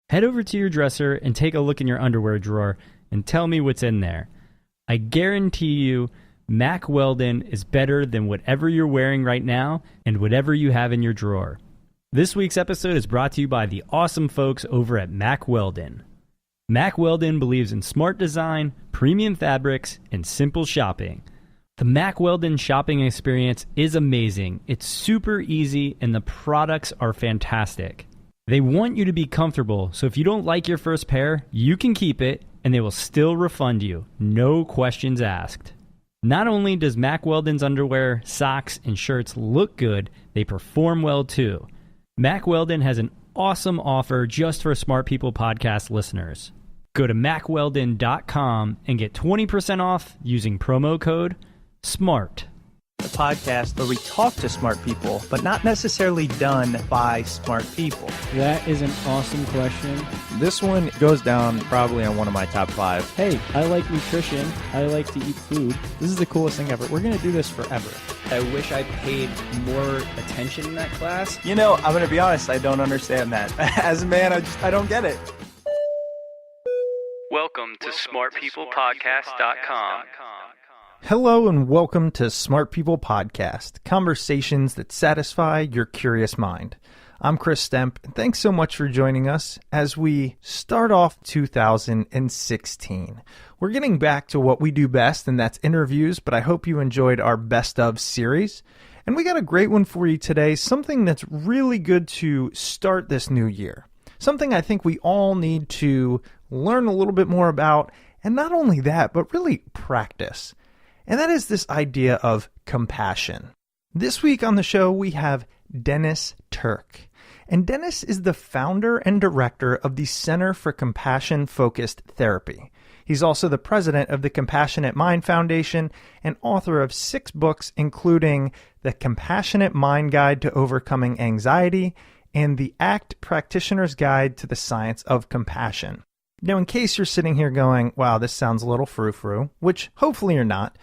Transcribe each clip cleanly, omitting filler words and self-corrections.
Head over to your dresser and take a look in your underwear drawer and tell me what's in there. I guarantee you, Mack Weldon is better than whatever you're wearing right now and whatever you have in your drawer. This week's episode is brought to you by the awesome folks over at Mack Weldon. Mack Weldon believes in smart design, premium fabrics, and simple shopping. The Mack Weldon shopping experience is amazing. It's super easy and the products are fantastic. They want you to be comfortable, so if you don't like your first pair, you can keep it and they will still refund you. No questions asked. Not only does Mack Weldon's underwear, socks, and shirts look good, they perform well too. Mack Weldon has an awesome offer just for Smart People Podcast listeners. Go to MackWeldon.com and get 20% off using promo code SMART. The podcast where we talk to smart people, but not necessarily done by smart people. That is an awesome question. This one goes down probably on one of my top 5. Hey, I like nutrition. I like to eat food. This is the coolest thing ever. We're going to do this forever. I wish I paid more attention in that class. You know, I'm going to be honest, I don't understand that. As a man, I don't get it. Welcome to SmartPeoplePodcast.com. Hello and welcome to Smart People Podcast, conversations that satisfy your curious mind. I'm Chris Stemp, and thanks so much for joining us as we start off 2016. We're getting back to what we do best, and that's interviews, but I hope you enjoyed our Best Of series. And we got a great one for you today, something that's really good to start this new year. Something I think we all need to learn a little bit more about, and not only that, but really practice. And that is this idea of compassion. This week on the show, we have Dennis Tirch. And Dennis is the founder and director of the Center for Compassion-Focused Therapy. He's also the president of the Compassionate Mind Foundation and author of 6 books, including The Compassionate Mind Guide to Overcoming Anxiety and The ACT Practitioner's Guide to the Science of Compassion. Now, in case you're sitting here going, wow, this sounds a little frou-frou, which hopefully you're not,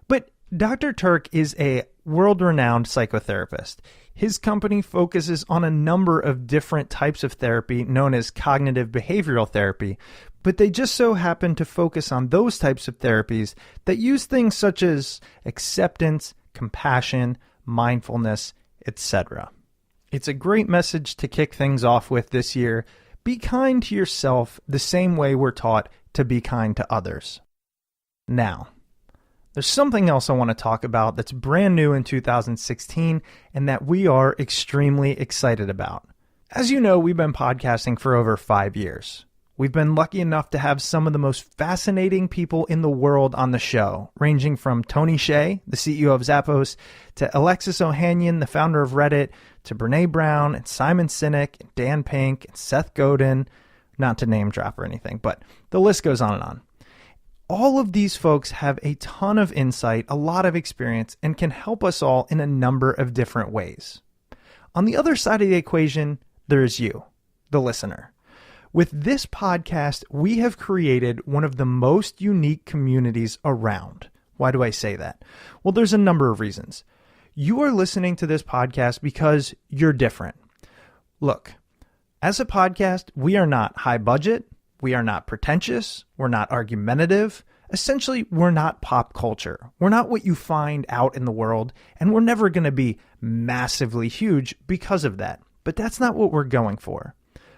but Dr. Tirch is a world-renowned psychotherapist. His company focuses on a number of different types of therapy known as cognitive behavioral therapy, but they just so happen to focus on those types of therapies that use things such as acceptance, compassion, mindfulness, etc. It's a great message to kick things off with this year. Be kind to yourself the same way we're taught to be kind to others. Now, there's something else I want to talk about that's brand new in 2016 and that we are extremely excited about. As you know, we've been podcasting for over 5 years. We've been lucky enough to have some of the most fascinating people in the world on the show, ranging from Tony Hsieh, the CEO of Zappos, to Alexis Ohanian, the founder of Reddit, to Brene Brown and Simon Sinek and Dan Pink and Seth Godin, not to name drop or anything, but the list goes on and on. All of these folks have a ton of insight, a lot of experience, and can help us all in a number of different ways. On the other side of the equation, there's you, the listener. With this podcast, we have created one of the most unique communities around. Why do I say that? Well, there's a number of reasons. You are listening to this podcast because you're different. Look, as a podcast, we are not high budget. We are not pretentious. We're not argumentative. Essentially, we're not pop culture. We're not what you find out in the world, and we're never going to be massively huge because of that. But that's not what we're going for.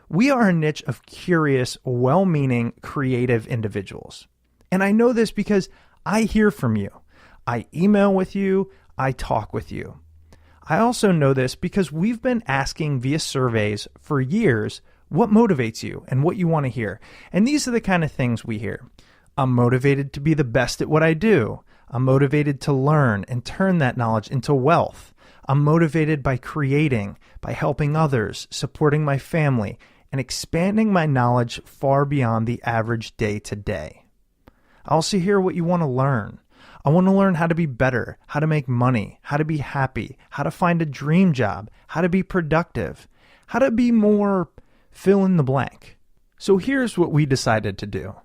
We are a niche of curious, well-meaning, creative individuals. And I know this because I hear from you. I email with you. I talk with you. I also know this because we've been asking via surveys for years what motivates you and what you want to hear. And these are the kind of things we hear. I'm motivated to be the best at what I do. I'm motivated to learn and turn that knowledge into wealth. I'm motivated by creating, by helping others, supporting my family, and expanding my knowledge far beyond the average day to day. I also hear what you want to learn. I want to learn how to be better, how to make money, how to be happy, how to find a dream job, how to be productive, how to be more fill in the blank. So here's what we decided to do.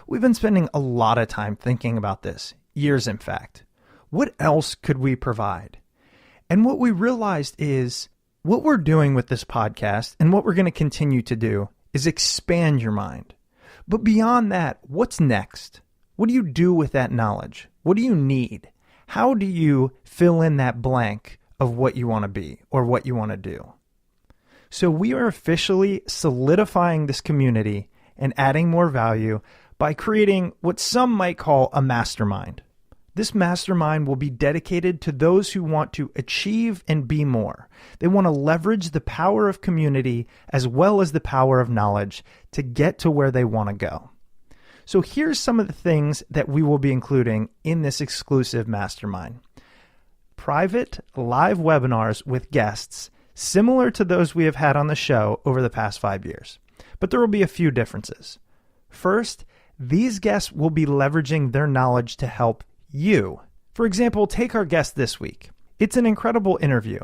We've been spending a lot of time thinking about this, years in fact. What else could we provide? And what we realized is what we're doing with this podcast and what we're going to continue to do is expand your mind. But beyond that, what's next? What do you do with that knowledge? What do you need? How do you fill in that blank of what you want to be or what you want to do? So we are officially solidifying this community and adding more value by creating what some might call a mastermind. This mastermind will be dedicated to those who want to achieve and be more. They want to leverage the power of community as well as the power of knowledge to get to where they want to go. So here's some of the things that we will be including in this exclusive mastermind. Private live webinars with guests similar to those we have had on the show over the past 5 years. But there will be a few differences. First, these guests will be leveraging their knowledge to help you. For example, take our guest this week. It's an incredible interview,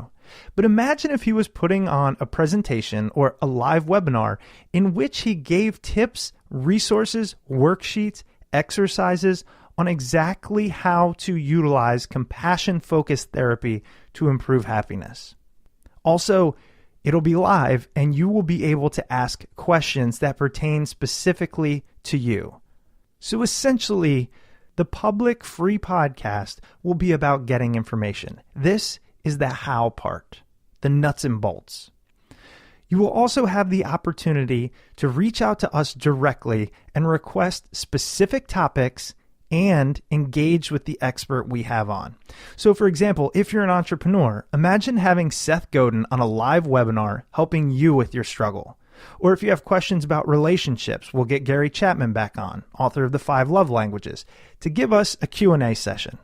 but imagine if he was putting on a presentation or a live webinar in which he gave tips, resources, worksheets, exercises on exactly how to utilize compassion-focused therapy to improve happiness. Also, it'll be live and you will be able to ask questions that pertain specifically to you. So essentially, the public free podcast will be about getting information. This is the how part, the nuts and bolts. You will also have the opportunity to reach out to us directly and request specific topics and engage with the expert we have on. So for example, if you're an entrepreneur, imagine having Seth Godin on a live webinar helping you with your struggle. Or if you have questions about relationships, we'll get Gary Chapman back on, author of the 5 Love Languages, to give us a Q&A session.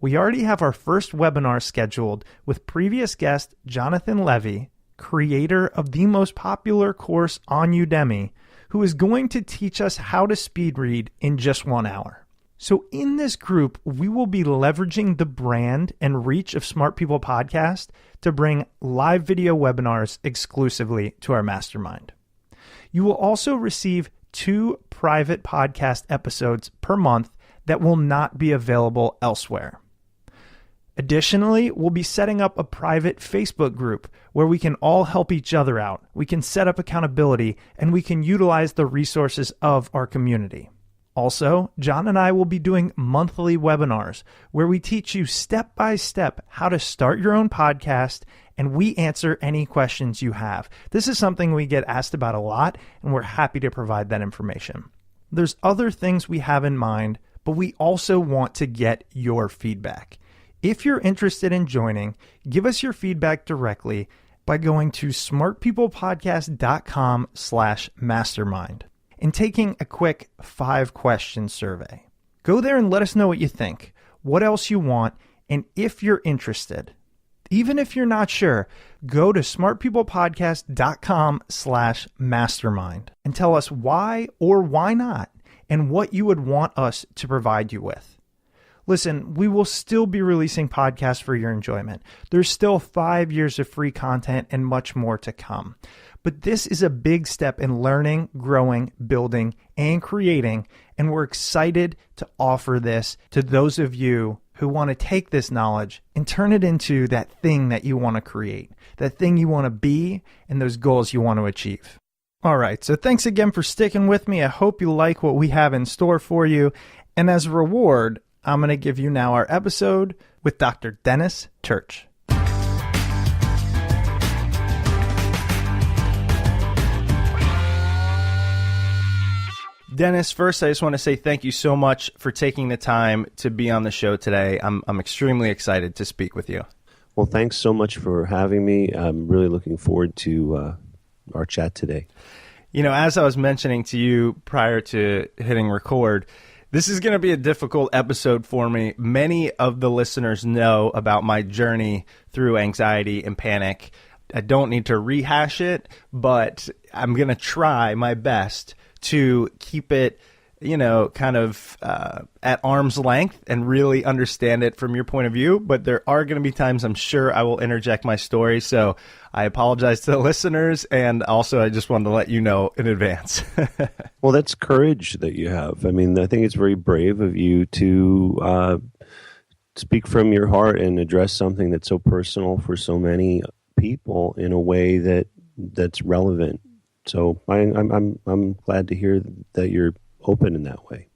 We already have our first webinar scheduled with previous guest Jonathan Levy, creator of the most popular course on Udemy, who is going to teach us how to speed read in just 1 hour. So in this group, we will be leveraging the brand and reach of Smart People Podcast to bring live video webinars exclusively to our mastermind. You will also receive 2 private podcast episodes per month that will not be available elsewhere. Additionally, we'll be setting up a private Facebook group where we can all help each other out. We can set up accountability and we can utilize the resources of our community. Also, John and I will be doing monthly webinars where we teach you step by step how to start your own podcast and we answer any questions you have. This is something we get asked about a lot and we're happy to provide that information. There's other things we have in mind, but we also want to get your feedback. If you're interested in joining, give us your feedback directly by going to smartpeoplepodcast.com/mastermind. and taking a quick 5-question survey. Go there and let us know what you think, what else you want, and if you're interested. Even if you're not sure, go to smartpeoplepodcast.com/mastermind and tell us why or why not and what you would want us to provide you with. Listen, we will still be releasing podcasts for your enjoyment. There's still 5 years of free content and much more to come. But this is a big step in learning, growing, building, and creating, and we're excited to offer this to those of you who want to take this knowledge and turn it into that thing that you want to create, that thing you want to be, and those goals you want to achieve. All right, so thanks again for sticking with me. I hope you like what we have in store for you. And as a reward, I'm going to give you now our episode with Dr. Dennis Tirch. Dennis, first, I just want to say thank you so much for taking the time to be on the show today. I'm extremely excited to speak with you. Well, thanks so much for having me. I'm really looking forward to our chat today. You know, as I was mentioning to you prior to hitting record, this is going to be a difficult episode for me. Many of the listeners know about my journey through anxiety and panic. I don't need to rehash it, but I'm going to try my best to keep it, kind of at arm's length and really understand it from your point of view. But there are going to be times I'm sure I will interject my story. So I apologize to the listeners. And also, I just wanted to let you know in advance. Well, that's courage that you have. I mean, I think it's very brave of you to speak from your heart and address something that's so personal for so many people in a way that's relevant So I'm glad to hear that you're open in that way.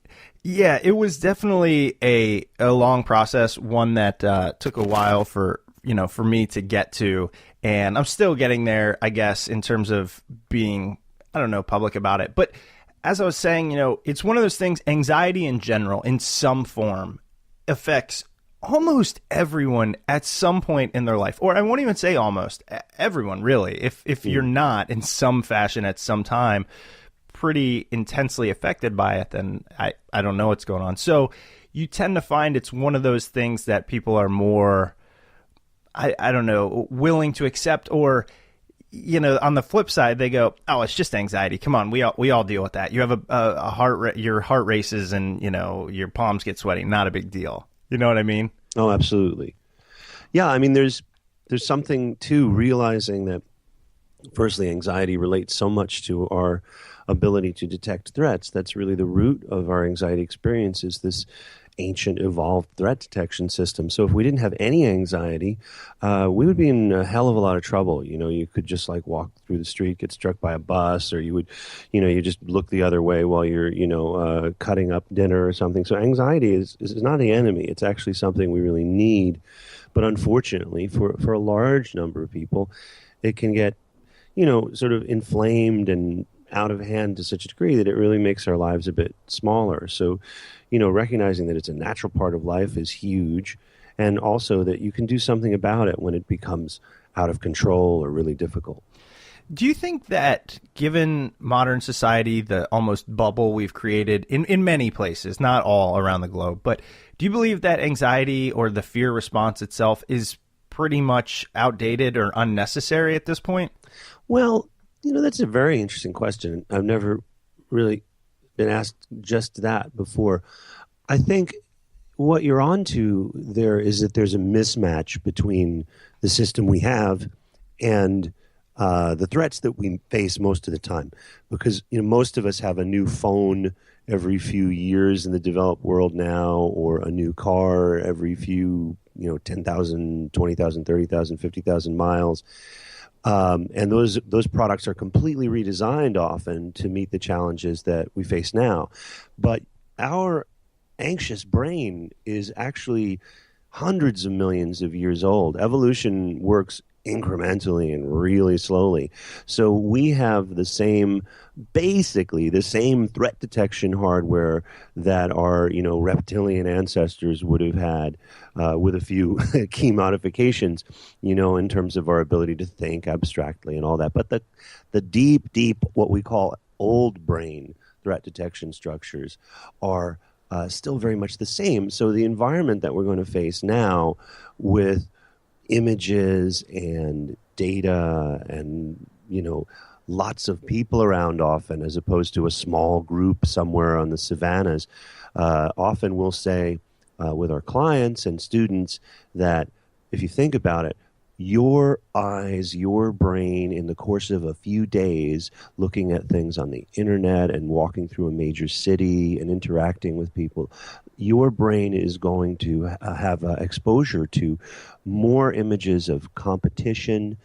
Yeah, it was definitely a long process, one that took a while for me to get to, and I'm still getting there, I guess, in terms of being, I don't know, public about it. But as I was saying, it's one of those things, anxiety in general, in some form, affects almost everyone at some point in their life. Or I won't even say almost, everyone, really. If you're not in some fashion at some time pretty intensely affected by it, then I don't know what's going on. So you tend to find it's one of those things that people are more, I don't know, willing to accept, or on the flip side, they go, "Oh, it's just anxiety. Come on, we all deal with that. You have a heart, your heart races, and your palms get sweaty. Not a big deal." You know what I mean? Oh, absolutely. Yeah, I mean, there's something to realizing that. Firstly, anxiety relates so much to our ability to detect threats. That's really the root of our anxiety experience, is this ancient evolved threat detection system. So if we didn't have any anxiety, we would be in a hell of a lot of trouble. You could just like walk through the street, get struck by a bus, or you would, you just look the other way while you're, cutting up dinner or something. So anxiety is not the enemy. It's actually something we really need. But unfortunately, for a large number of people, it can get, sort of inflamed and out of hand to such a degree that it really makes our lives a bit smaller. So, recognizing that it's a natural part of life is huge, and also that you can do something about it when it becomes out of control or really difficult. Do you think that, given modern society, the almost bubble we've created in many places, not all around the globe, but do you believe that anxiety or the fear response itself is pretty much outdated or unnecessary at this point? Well, that's a very interesting question. I've never really been asked just that before. I think what you're onto there is that there's a mismatch between the system we have and the threats that we face most of the time. Because most of us have a new phone every few years in the developed world now, or a new car every few 10,000, 20,000, 30,000, 50,000 miles. And those products are completely redesigned often to meet the challenges that we face now. But our anxious brain is actually hundreds of millions of years old. Evolution works incrementally and really slowly. So we have basically the same threat detection hardware that our, reptilian ancestors would have had, with a few key modifications, in terms of our ability to think abstractly and all that. But the deep, what we call old brain threat detection structures are still very much the same. So the environment that we're going to face now, with images and data and lots of people around often, as opposed to a small group somewhere on the savannas, often we'll say with our clients and students that if you think about it, your eyes, your brain, in the course of a few days, looking at things on the internet and walking through a major city and interacting with people, your brain is going to have exposure to more images of competition,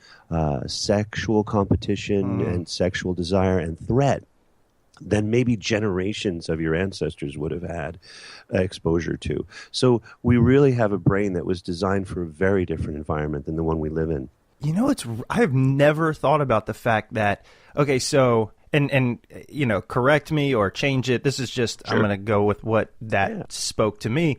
sexual competition and sexual desire and threat than maybe generations of your ancestors would have had exposure to. So we really have a brain that was designed for a very different environment than the one we live in. I've never thought about the fact that, okay, so, and correct me or change it. This is just, sure. I'm going to go with what that spoke to me.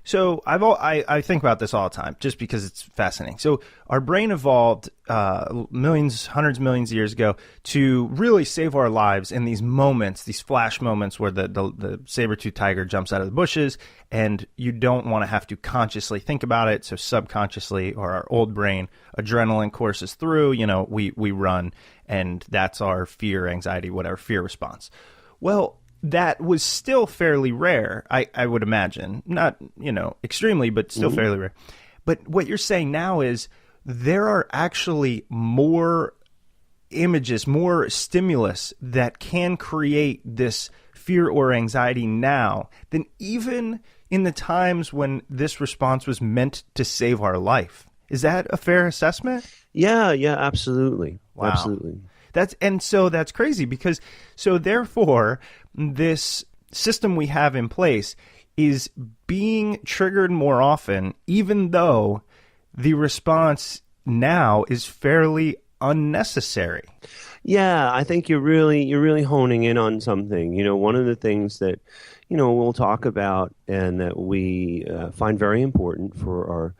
So I think about this all the time just because it's fascinating. So our brain evolved hundreds of millions of years ago to really save our lives in these moments, these flash moments where the saber-toothed tiger jumps out of the bushes and you don't want to have to consciously think about it. So subconsciously, or our old brain, adrenaline courses through, we run, and that's our fear, anxiety, whatever, fear response. Well, that was still fairly rare, I would imagine. Not, extremely, but still fairly rare. But what you're saying now is there are actually more images, more stimulus that can create this fear or anxiety now than even in the times when this response was meant to save our life. Is that a fair assessment? Yeah, absolutely. Wow. Absolutely. That's crazy because so therefore this system we have in place is being triggered more often, even though the response now is fairly unnecessary. Yeah, I think you're really honing in on something. One of the things that we'll talk about and that we find very important for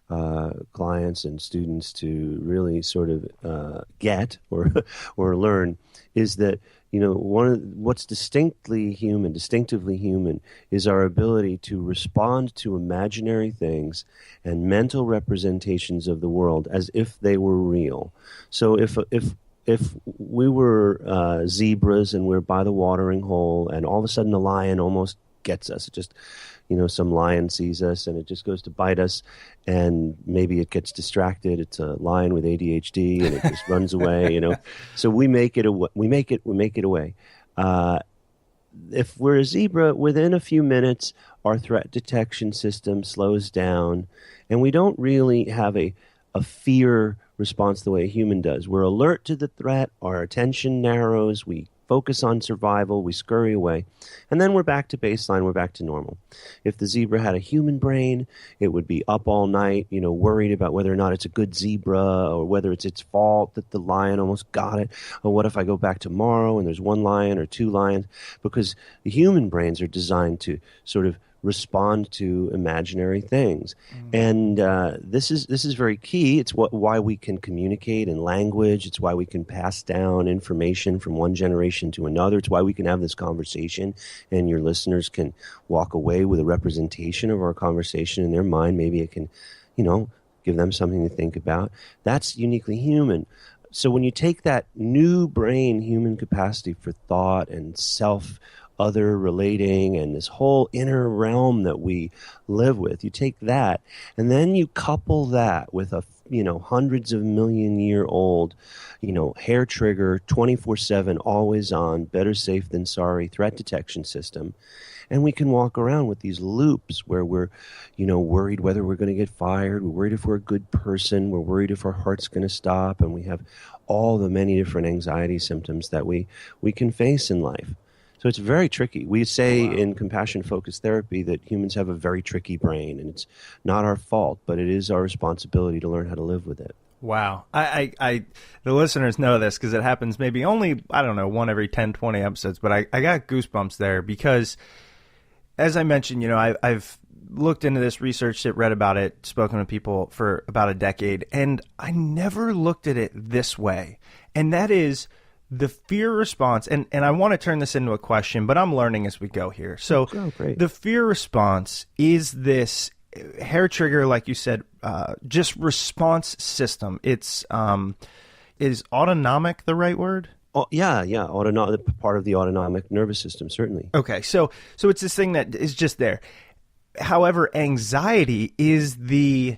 our clients and students to really sort of get or learn is that what's distinctively human is our ability to respond to imaginary things and mental representations of the world as if they were real. So if we were zebras and we're by the watering hole and all of a sudden a lion almost gets us, it just, some lion sees us and it just goes to bite us and maybe it gets distracted. It's a lion with ADHD and it just runs away, So we make it away. If we're a zebra, within a few minutes, our threat detection system slows down and we don't really have a fear response the way a human does. We're alert to the threat, our attention narrows, we focus on survival, we scurry away, and then we're back to baseline, we're back to normal. If the zebra had a human brain, it would be up all night, worried about whether or not it's a good zebra or whether it's its fault that the lion almost got it, or what if I go back tomorrow and there's one lion or two lions, because the human brains are designed to sort of respond to imaginary things. And this is very key. It's why we can communicate in language. It's why we can pass down information from one generation to another. It's why we can have this conversation and your listeners can walk away with a representation of our conversation in their mind. Maybe it can, give them something to think about. That's uniquely human. So when you take that new brain, human capacity for thought and other relating and this whole inner realm that we live with, you take that and then you couple that with a hundreds of million-year old hair trigger 24/7 always on, better safe than sorry threat detection system, and we can walk around with these loops where we're worried whether we're going to get fired, we're worried if we're a good person, we're worried if our heart's going to stop, and we have all the many different anxiety symptoms that we can face in life. So it's very tricky. We say in compassion-focused therapy that humans have a very tricky brain, and it's not our fault, but it is our responsibility to learn how to live with it. Wow. The listeners know this because it happens maybe only, I don't know, one every 10, 20 episodes, but I got goosebumps there because, as I mentioned, I've looked into this, researched it, read about it, spoken to people for about a decade, and I never looked at it this way. And that is the fear response, and I want to turn this into a question, but I'm learning as we go here. So the fear response is this hair trigger, like you said, just response system. It's is autonomic the right word? Oh, yeah, autonomic, part of the autonomic nervous system, certainly. Okay, so it's this thing that is just there. However, anxiety is the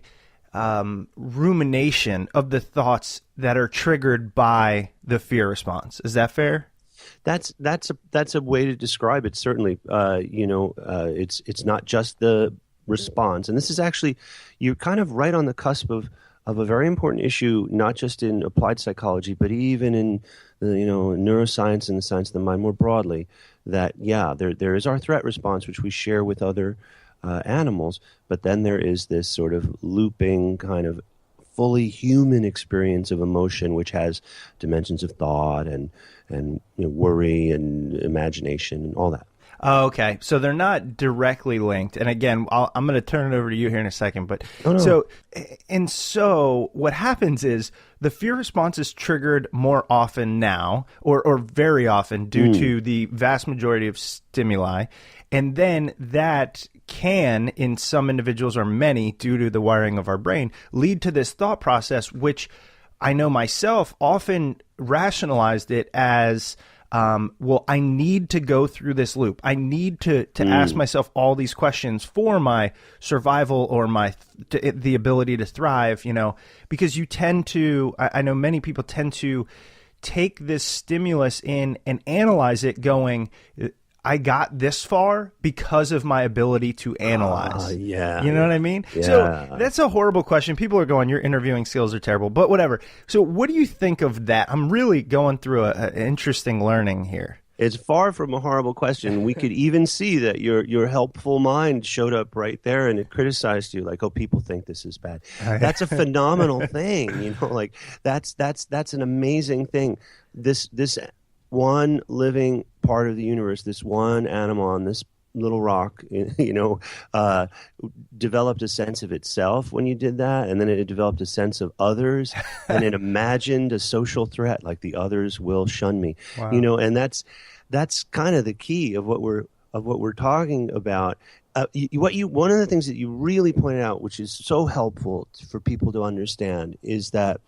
rumination of the thoughts that are triggered by the fear response. Is that fair? That's a way to describe it. Certainly, it's not just the response, and this is actually, you're kind of right on the cusp of a very important issue, not just in applied psychology, but even in neuroscience and the science of the mind more broadly. That there is our threat response, which we share with other animals, but then there is this sort of looping kind of fully human experience of emotion, which has dimensions of thought and worry and imagination and all that. Oh, okay, so they're not directly linked. And again, I'm going to turn it over to you here in a second. But so what happens is the fear response is triggered more often now, or very often, due to the vast majority of stimuli, and then that can, in some individuals or many, due to the wiring of our brain, lead to this thought process, which I know myself often rationalized it as, well, I need to go through this loop. I need to ask myself all these questions for my survival or the ability to thrive, because you tend to, I know many people tend to take this stimulus in and analyze it going, I got this far because of my ability to analyze. Yeah. You know what I mean? Yeah. So that's a horrible question. People are going, your interviewing skills are terrible, but whatever. So what do you think of that? I'm really going through an interesting learning here. It's far from a horrible question. We could even see that your helpful mind showed up right there and it criticized you, like, oh, people think this is bad. That's a phenomenal thing, you know, like that's an amazing thing. This one living part of the universe, this one animal on this little rock, you know, developed a sense of itself when you did that, and then it developed a sense of others, and it imagined a social threat, like the others will shun me. Wow. You know, and that's kind of the key of what we're talking about. One of the things that you really pointed out, which is so helpful for people to understand, is that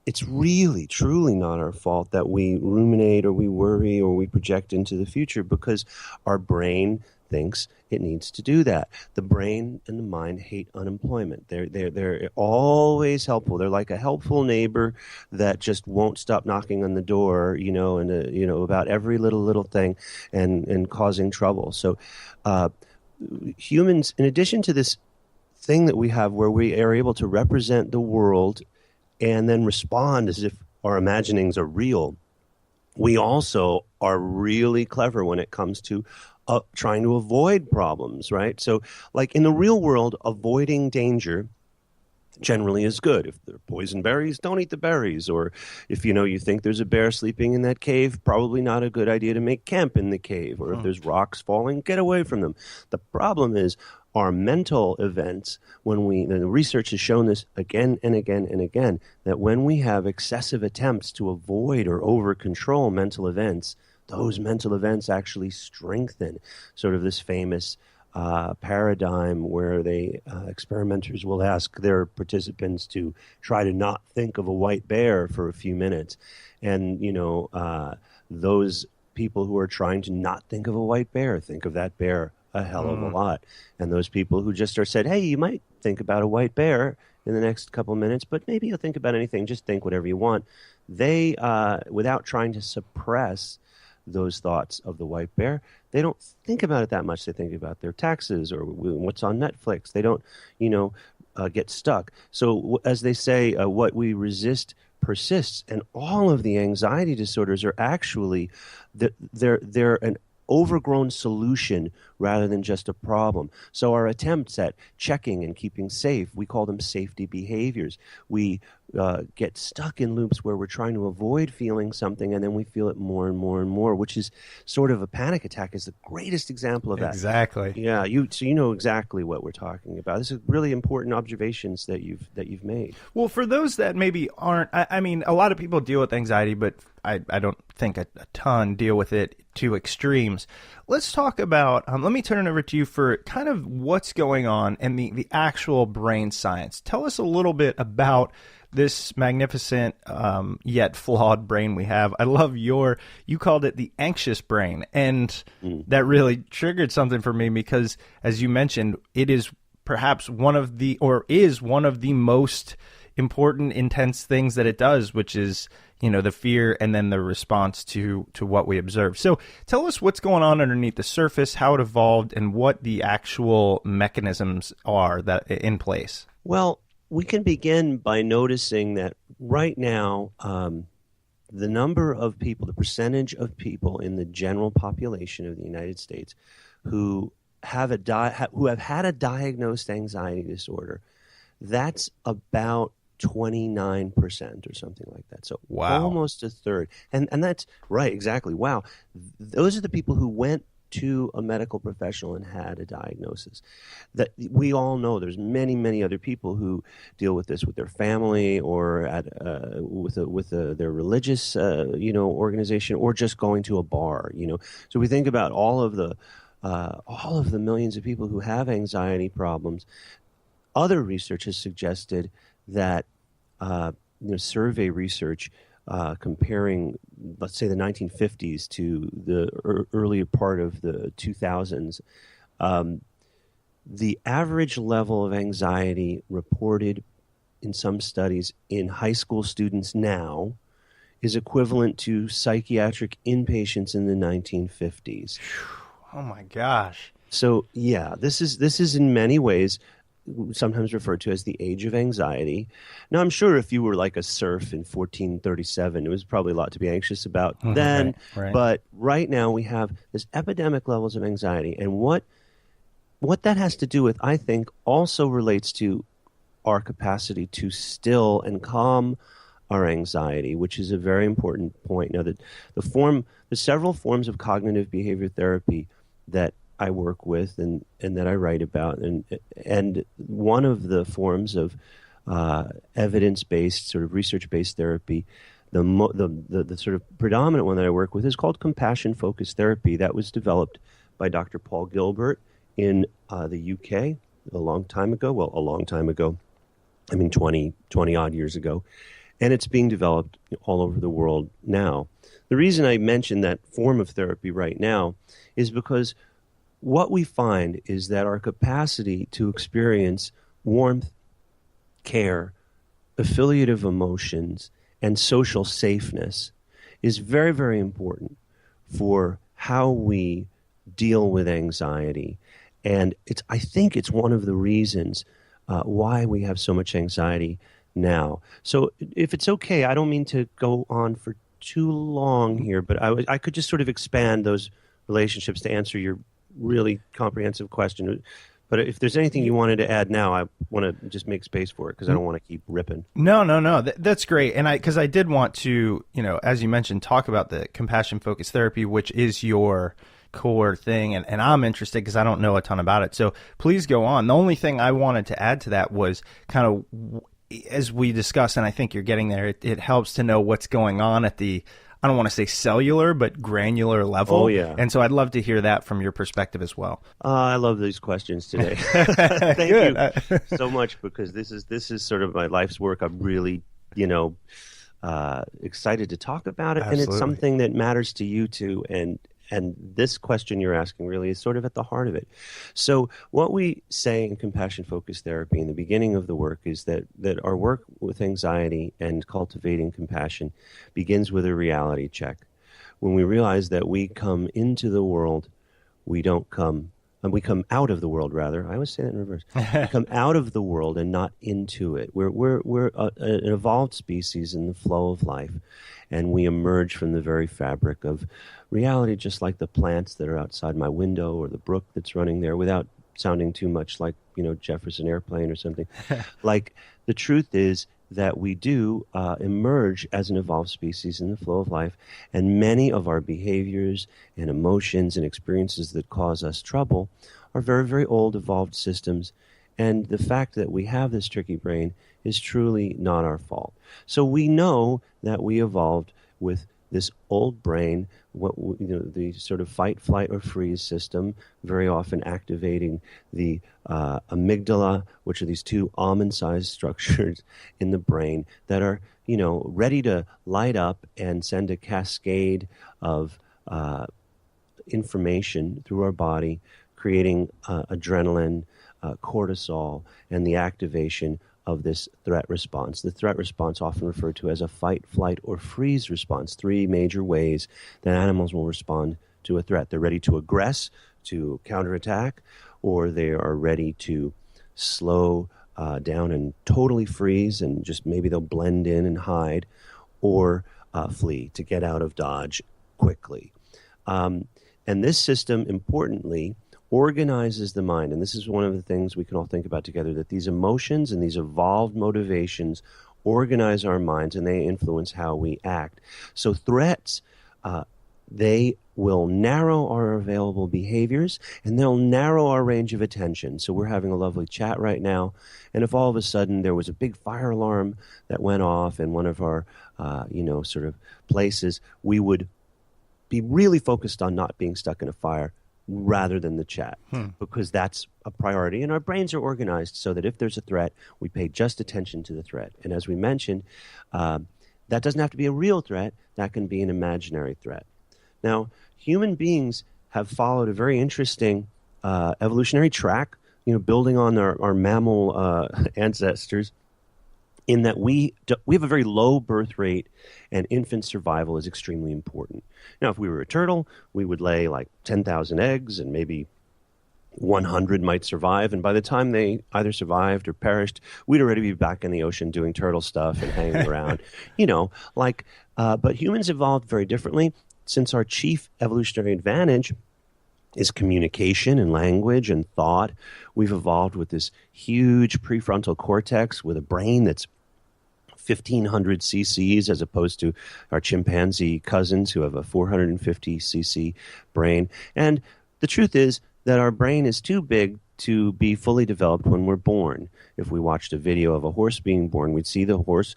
it's really, truly not our fault that we ruminate or we worry or we project into the future, because our brain thinks it needs to do that. The brain and the mind hate unemployment. They're always helpful. They're like a helpful neighbor that just won't stop knocking on the door, you know, and you know, about every little thing and causing trouble. So humans, in addition to this thing that we have where we are able to represent the world and then respond as if our imaginings are real, we also are really clever when it comes to trying to avoid problems, right? So, like in the real world, avoiding danger generally is good. If there are poison berries, don't eat the berries. Or if, you know, you think there's a bear sleeping in that cave, probably not a good idea to make camp in the cave. Or if there's rocks falling, get away from them. The problem is our mental events, and the research has shown this again and again and again, that when we have excessive attempts to avoid or over control mental events, those mental events actually strengthen. Sort of this famous paradigm where experimenters will ask their participants to try to not think of a white bear for a few minutes. And, you know, those people who are trying to not think of a white bear think of that bear a hell of a lot. And those people who just are said, hey, you might think about a white bear in the next couple of minutes, but maybe you'll think about anything, just think whatever you want. They, without trying to suppress those thoughts of the white bear, they don't think about it that much. They think about their taxes or what's on Netflix. They don't, you know, get stuck. So as they say, what we resist persists. And all of the anxiety disorders are actually, they're an overgrown solution rather than just a problem. So our attempts at checking and keeping safe, we call them safety behaviors. We get stuck in loops where we're trying to avoid feeling something, and then we feel it more and more and more, which is sort of a panic attack is the greatest example of that. Exactly. Yeah, so you know exactly what we're talking about. This is really important observations that you've made. Well, for those that maybe aren't, I mean, a lot of people deal with anxiety, but I don't think a ton deal with it to extremes. Let's talk about, let me turn it over to you for kind of what's going on and the actual brain science. Tell us a little bit about this magnificent yet flawed brain we have. I love you called it the anxious brain, and that really triggered something for me because, as you mentioned, it is perhaps one of the most important, intense things that it does, which is, you know, the fear and then the response to what we observe. So tell us what's going on underneath the surface, how it evolved, and what the actual mechanisms are that in place. Well, we can begin by noticing that right now, the number of people, the percentage of people in the general population of the United States who have had a diagnosed anxiety disorder, that's about 29% or something like that. So wow. Almost a third. And that's right, exactly. Wow. Those are the people who went to a medical professional and had a diagnosis. That we all know there's many, many other people who deal with this with their family or with their religious organization, or just going to a bar. You know, so we think about all of the millions of people who have anxiety problems. Other research has suggested that survey research comparing, let's say, the 1950s to the earlier part of the 2000s, the average level of anxiety reported in some studies in high school students now is equivalent to psychiatric inpatients in the 1950s. Oh my gosh. So yeah, this is in many ways sometimes referred to as the age of anxiety. Now, I'm sure if you were like a serf in 1437, it was probably a lot to be anxious about then. Right. But right now we have this epidemic levels of anxiety. And what that has to do with, I think, also relates to our capacity to still and calm our anxiety, which is a very important point. Now, that the several forms of cognitive behavior therapy that I work with and that I write about, and one of the forms of evidence-based, sort of research-based therapy, the sort of predominant one that I work with is called compassion-focused therapy. That was developed by Dr. Paul Gilbert in the UK a long time ago. Well, a long time ago. I mean, 20 odd years ago. And it's being developed all over the world now. The reason I mention that form of therapy right now is because what we find is that our capacity to experience warmth, care, affiliative emotions, and social safeness is very, very important for how we deal with anxiety. And I think it's one of the reasons why we have so much anxiety now. So if it's okay, I don't mean to go on for too long here, but I could just sort of expand those relationships to answer your really comprehensive question. But if there's anything you wanted to add now, I want to just make space for it because I don't want to keep ripping. No. That's great. And because I did want to, as you mentioned, talk about the compassion-focused therapy, which is your core thing. And I'm interested because I don't know a ton about it. So please go on. The only thing I wanted to add to that was kind of, as we discussed, and I think you're getting there, it helps to know what's going on at the, I don't want to say cellular, but granular level. Oh, yeah. And so I'd love to hear that from your perspective as well. I love these questions today. Thank you so much, because this is sort of my life's work. I'm really, excited to talk about it. Absolutely. And it's something that matters to you too. And this question you're asking really is sort of at the heart of it. So what we say in compassion-focused therapy in the beginning of the work is that our work with anxiety and cultivating compassion begins with a reality check. When we realize that we come into the world, we come out of the world, rather. I always say that in reverse. We come out of the world and not into it. We're an evolved species in the flow of life, and we emerge from the very fabric of reality, just like the plants that are outside my window or the brook that's running there, without sounding too much like, Jefferson Airplane or something. Like, the truth is that we do emerge as an evolved species in the flow of life, and many of our behaviors and emotions and experiences that cause us trouble are very, very old evolved systems, and the fact that we have this tricky brain is truly not our fault. So we know that we evolved with this old brain, the sort of fight, flight, or freeze system, very often activating the amygdala, which are these two almond-sized structures in the brain that are, ready to light up and send a cascade of information through our body, creating adrenaline, cortisol, and the activation of this threat response. The threat response, often referred to as a fight, flight, or freeze response. Three major ways that animals will respond to a threat. They're ready to aggress, to counterattack, or they are ready to slow down and totally freeze, and just maybe they'll blend in and hide, or flee, to get out of dodge quickly. And this system, importantly, organizes the mind. And this is one of the things we can all think about together, that these emotions and these evolved motivations organize our minds, and they influence how we act. So threats, they will narrow our available behaviors, and they'll narrow our range of attention. So we're having a lovely chat right now, and if all of a sudden there was a big fire alarm that went off in one of our, sort of places, we would be really focused on not being stuck in a fire rather than the chat, because that's a priority. And our brains are organized so that if there's a threat, we pay just attention to the threat. And as we mentioned, that doesn't have to be a real threat. That can be an imaginary threat. Now, human beings have followed a very interesting evolutionary track, building on our mammal ancestors. in that we have a very low birth rate, and infant survival is extremely important. Now, if we were a turtle, we would lay like 10,000 eggs, and maybe 100 might survive, and by the time they either survived or perished, we'd already be back in the ocean doing turtle stuff and hanging around. But humans evolved very differently, since our chief evolutionary advantage is communication and language and thought. We've evolved with this huge prefrontal cortex with a brain that's 1,500 cc's, as opposed to our chimpanzee cousins who have a 450 cc brain. And the truth is that our brain is too big to be fully developed when we're born. If we watched a video of a horse being born, we'd see the horse,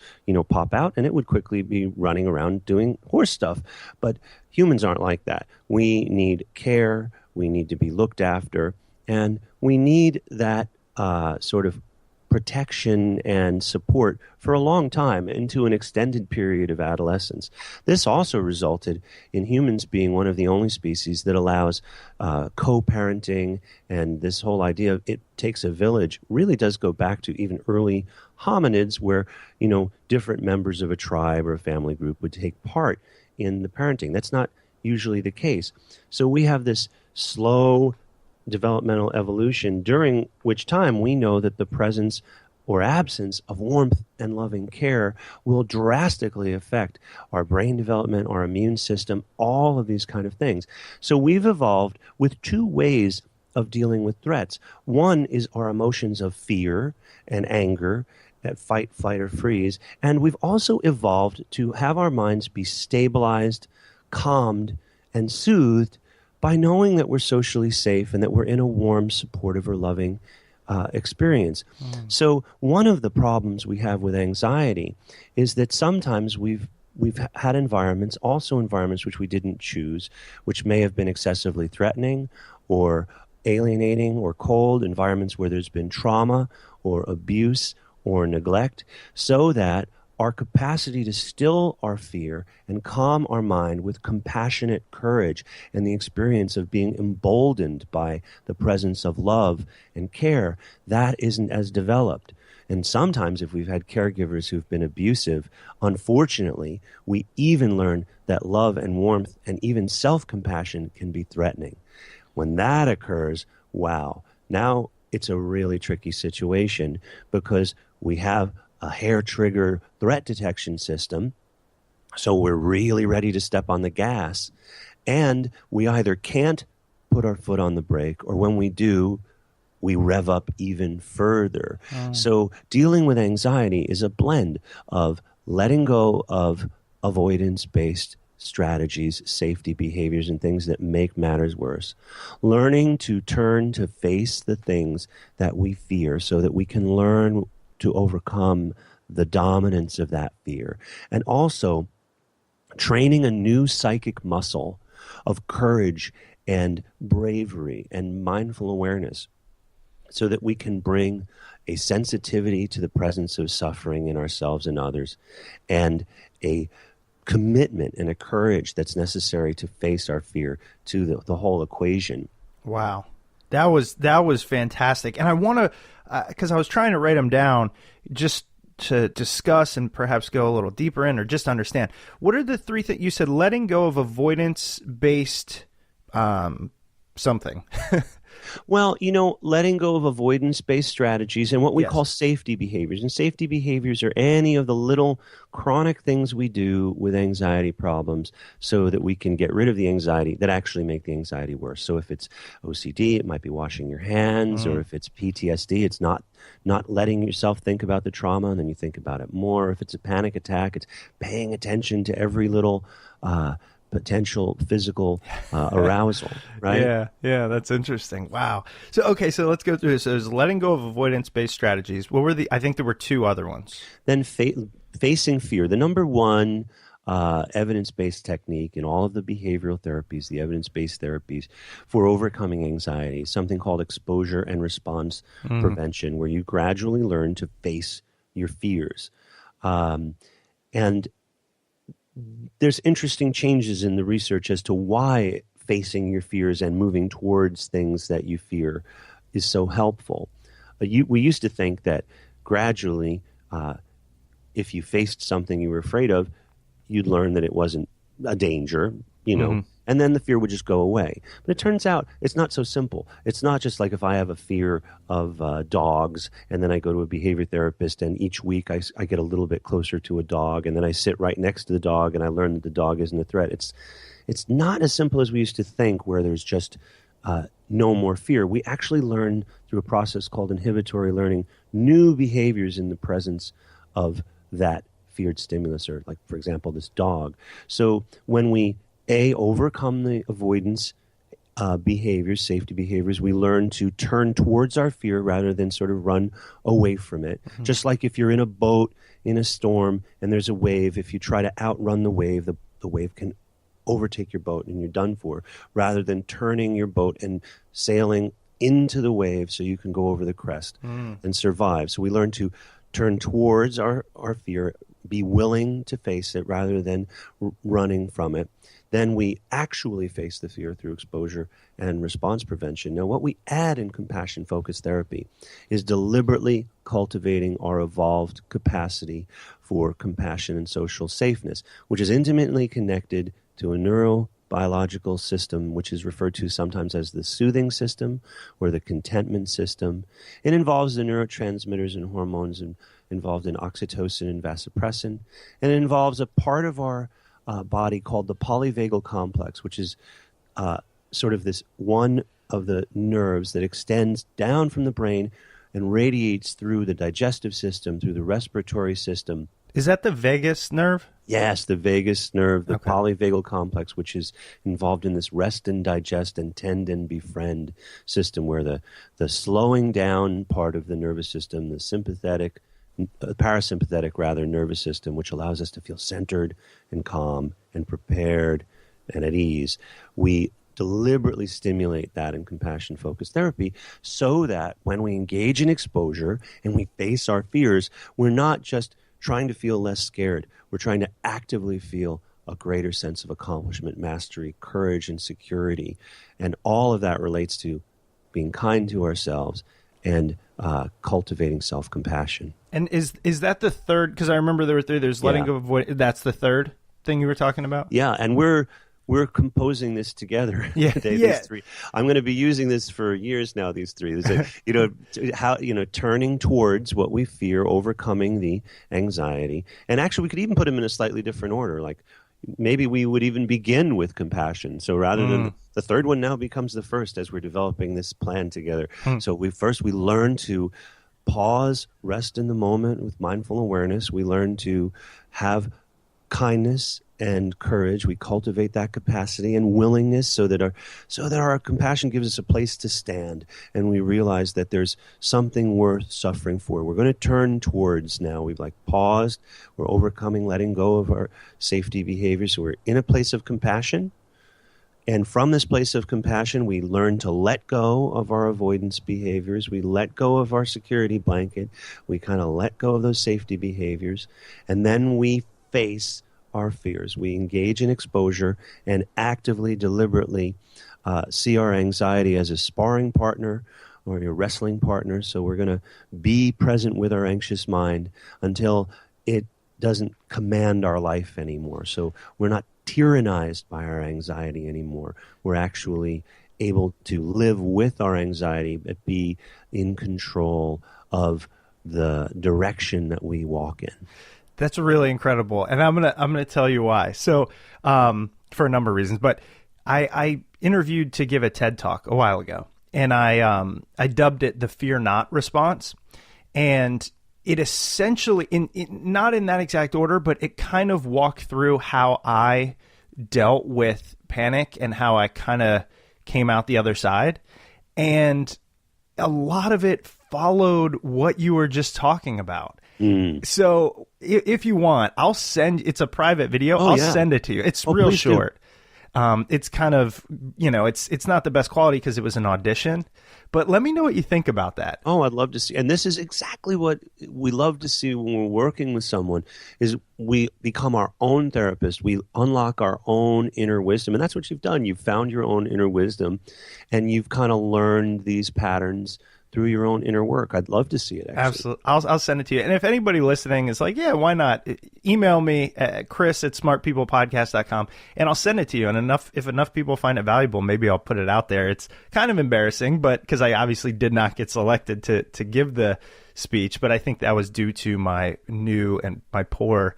pop out, and it would quickly be running around doing horse stuff. But humans aren't like that. We need care, we need to be looked after, and we need that sort of protection and support for a long time into an extended period of adolescence. This also resulted in humans being one of the only species that allows co-parenting, and this whole idea of it takes a village really does go back to even early hominids, where different members of a tribe or a family group would take part in the parenting. That's not usually the case. So we have this slow developmental evolution, during which time we know that the presence or absence of warmth and loving care will drastically affect our brain development, our immune system, all of these kind of things. So we've evolved with two ways of dealing with threats. One is our emotions of fear and anger, that fight, flight, or freeze. And we've also evolved to have our minds be stabilized, calmed, and soothed by knowing that we're socially safe and that we're in a warm, supportive, or loving experience. So one of the problems we have with anxiety is that sometimes we've had environments, also environments which we didn't choose, which may have been excessively threatening or alienating or cold, environments where there's been trauma or abuse or neglect, so that our capacity to still our fear and calm our mind with compassionate courage and the experience of being emboldened by the presence of love and care, that isn't as developed. And sometimes if we've had caregivers who've been abusive, unfortunately, we even learn that love and warmth and even self-compassion can be threatening. When that occurs, wow, now it's a really tricky situation, because we have a hair trigger threat detection system. So we're really ready to step on the gas, and we either can't put our foot on the brake, or when we do, we rev up even further. So dealing with anxiety is a blend of letting go of avoidance-based strategies, safety behaviors, and things that make matters worse. Learning to turn to face the things that we fear so that we can learn to overcome the dominance of that fear. And also training a new psychic muscle of courage and bravery and mindful awareness, so that we can bring a sensitivity to the presence of suffering in ourselves and others, and a commitment and a courage that's necessary to face our fear to the whole equation. Wow. That was fantastic. And I want to, because I was trying to write them down just to discuss and perhaps go a little deeper in, or just understand. What are the three things you said? Letting go of avoidance-based something. Well, letting go of avoidance-based strategies and what we call safety behaviors. And safety behaviors are any of the little chronic things we do with anxiety problems so that we can get rid of the anxiety that actually make the anxiety worse. So if it's OCD, it might be washing your hands, or if it's PTSD, it's not letting yourself think about the trauma and then you think about it more. If it's a panic attack, it's paying attention to every little potential physical arousal, right? Yeah, that's interesting. Wow. So let's go through this. So there's letting go of avoidance-based strategies. What were I think there were two other ones. Then facing fear. The number one evidence-based technique in all of the behavioral therapies, the evidence-based therapies for overcoming anxiety, something called exposure and response prevention, where you gradually learn to face your fears. And there's interesting changes in the research as to why facing your fears and moving towards things that you fear is so helpful. We used to think that gradually if you faced something you were afraid of, you'd learn that it wasn't a danger, and then the fear would just go away. But it turns out it's not so simple. It's not just like if I have a fear of dogs, and then I go to a behavior therapist, and each week I get a little bit closer to a dog, and then I sit right next to the dog, and I learn that the dog isn't a threat. It's not as simple as we used to think, where there's just no more fear. We actually learn through a process called inhibitory learning new behaviors in the presence of that feared stimulus, or like, for example, this dog. So when we overcome the avoidance behaviors, safety behaviors, we learn to turn towards our fear rather than sort of run away from it. Mm-hmm. Just like if you're in a boat in a storm and there's a wave, if you try to outrun the wave can overtake your boat and you're done for, rather than turning your boat and sailing into the wave so you can go over the crest and survive. So we learn to turn towards our fear, be willing to face it rather than running from it. Then we actually face the fear through exposure and response prevention. Now, what we add in compassion-focused therapy is deliberately cultivating our evolved capacity for compassion and social safeness, which is intimately connected to a neurobiological system, which is referred to sometimes as the soothing system or the contentment system. It involves the neurotransmitters and hormones involved in oxytocin and vasopressin, and it involves a part of our body called the polyvagal complex, which is sort of this one of the nerves that extends down from the brain and radiates through the digestive system, through the respiratory system. Is that the vagus nerve? Yes, the vagus nerve, the Okay. polyvagal complex, which is involved in this rest and digest and tend and befriend system, where the slowing down part of the nervous system, the parasympathetic rather nervous system, which allows us to feel centered and calm and prepared and at ease. We deliberately stimulate that in compassion-focused therapy so that when we engage in exposure and we face our fears, we're not just trying to feel less scared. We're trying to actively feel a greater sense of accomplishment, mastery, courage, and security. And all of that relates to being kind to ourselves and cultivating self-compassion. And is that the third? Because I remember there were three. There's letting Yeah. go of avoid. That's the third thing you were talking about? Yeah, and we're composing this together today. Yeah. These three. I'm going to be using this for years now. These three, turning towards what we fear, overcoming the anxiety, and actually, we could even put them in a slightly different order. Like maybe we would even begin with compassion. So rather than the third one, now becomes the first as we're developing this plan together. So we learn to pause, rest in the moment with mindful awareness. We learn to have kindness and courage. We cultivate that capacity and willingness so that our compassion gives us a place to stand, and we realize that there's something worth suffering for. We're going to turn towards now. We've paused. We're overcoming, letting go of our safety behaviors. So we're in a place of compassion. And from this place of compassion, we learn to let go of our avoidance behaviors. We let go of our security blanket. We kind of let go of those safety behaviors. And then we face our fears. We engage in exposure and actively, deliberately see our anxiety as a sparring partner or a wrestling partner. So we're going to be present with our anxious mind until it doesn't command our life anymore. So we're not tyrannized by our anxiety anymore. We're actually able to live with our anxiety, but be in control of the direction that we walk in. That's really incredible, and I'm gonna tell you why. So, for a number of reasons, but I interviewed to give a TED Talk a while ago, and I dubbed it the Fear Not response, and it essentially, not in that exact order, but it kind of walked through how I dealt with panic and how I kind of came out the other side, and a lot of it followed what you were just talking about. So if you want, it's a private video. I'll send it to you. It's real short. It's kind of, it's not the best quality because it was an audition, but let me know what you think about that. Oh, I'd love to see. And this is exactly what we love to see when we're working with someone is we become our own therapist. We unlock our own inner wisdom. And that's what you've done. You've found your own inner wisdom and you've kind of learned these patterns through your own inner work. I'd love to see it, actually. Absolutely. I'll send it to you. And if anybody listening is like, yeah, why not? Email me at chris@smartpeoplepodcast.com and I'll send it to you. And if enough people find it valuable, maybe I'll put it out there. It's kind of embarrassing, but because I obviously did not get selected to give the speech, but I think that was due to my new and my poorer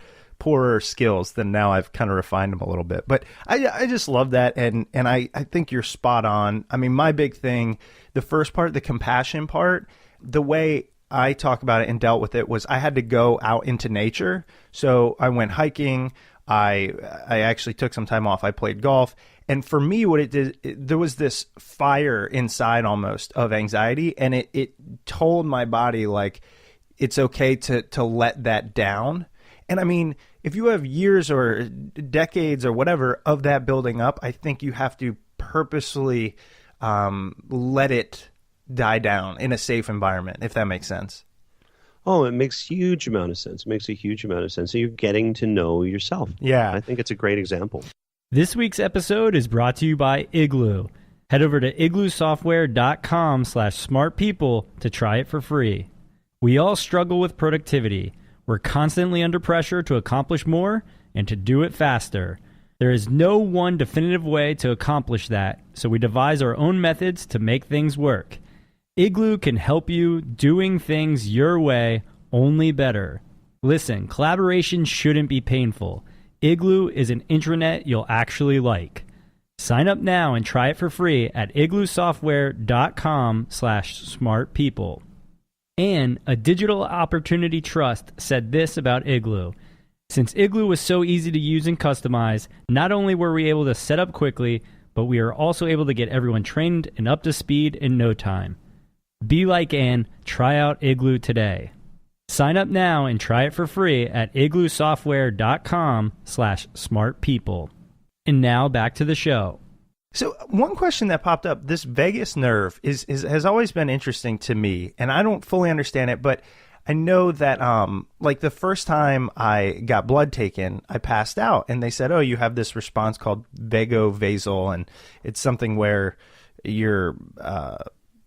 skills. Then now I've kind of refined them a little bit. But I just love that. And I think you're spot on. I mean, my big thing, the first part, the compassion part, the way I talk about it and dealt with it was I had to go out into nature. So I went hiking. I actually took some time off. I played golf. And for me, what it did, there was this fire inside almost of anxiety. And it told my body, like, it's okay to let that down. And I mean, if you have years or decades or whatever of that building up, I think you have to purposely let it die down in a safe environment, if that makes sense. Oh, it makes huge amount of sense. It makes a huge amount of sense. So you're getting to know yourself. Yeah. I think it's a great example. This week's episode is brought to you by Igloo. Head over to igloosoftware.com/smartpeople to try it for free. We all struggle with productivity. We're constantly under pressure to accomplish more and to do it faster. There is no one definitive way to accomplish that, so we devise our own methods to make things work. Igloo can help you doing things your way, only better. Listen, collaboration shouldn't be painful. Igloo is an intranet you'll actually like. Sign up now and try it for free at igloosoftware.com/smartpeople. And a Digital Opportunity Trust said this about Igloo. Since Igloo was so easy to use and customize, not only were we able to set up quickly, but we are also able to get everyone trained and up to speed in no time. Be like Ann, try out Igloo today. Sign up now and try it for free at igloosoftware.com/smartpeople. And now back to the show. So one question that popped up, this vagus nerve has always been interesting to me, and I don't fully understand it, but I know that like the first time I got blood taken, I passed out, and they said, oh, you have this response called vasovagal, and it's something where your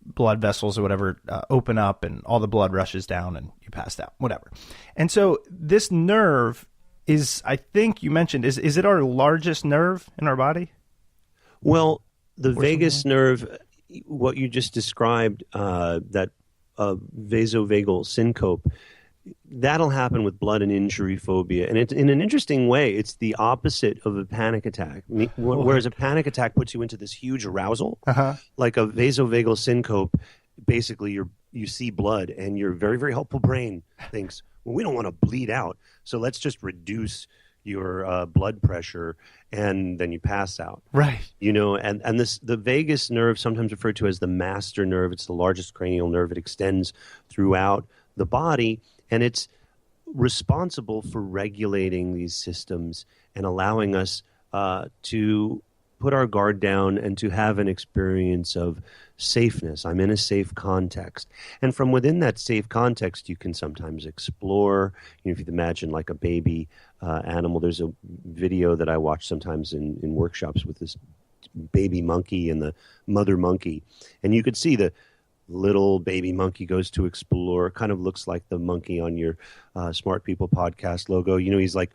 blood vessels or whatever open up and all the blood rushes down and you passed out, whatever. And so this nerve is, I think you mentioned, is it our largest nerve in our body? Well, the vagus nerve, what you just described, that vasovagal syncope, that'll happen with blood and injury phobia. And in an interesting way, it's the opposite of a panic attack. Whereas a panic attack puts you into this huge arousal, like a vasovagal syncope, basically you see blood and your very, very helpful brain thinks, well, we don't want to bleed out, so let's just reduce your blood pressure, and then you pass out. Right. You know, and the vagus nerve, sometimes referred to as the master nerve, it's the largest cranial nerve. It extends throughout the body, and it's responsible for regulating these systems and allowing us to put our guard down and to have an experience of safeness. I'm in a safe context. And from within that safe context, you can sometimes explore. You know, if you imagine like a baby animal, there's a video that I watch sometimes in workshops with this baby monkey and the mother monkey. And you could see the little baby monkey goes to explore, kind of looks like the monkey on your Smart People podcast logo. You know, he's like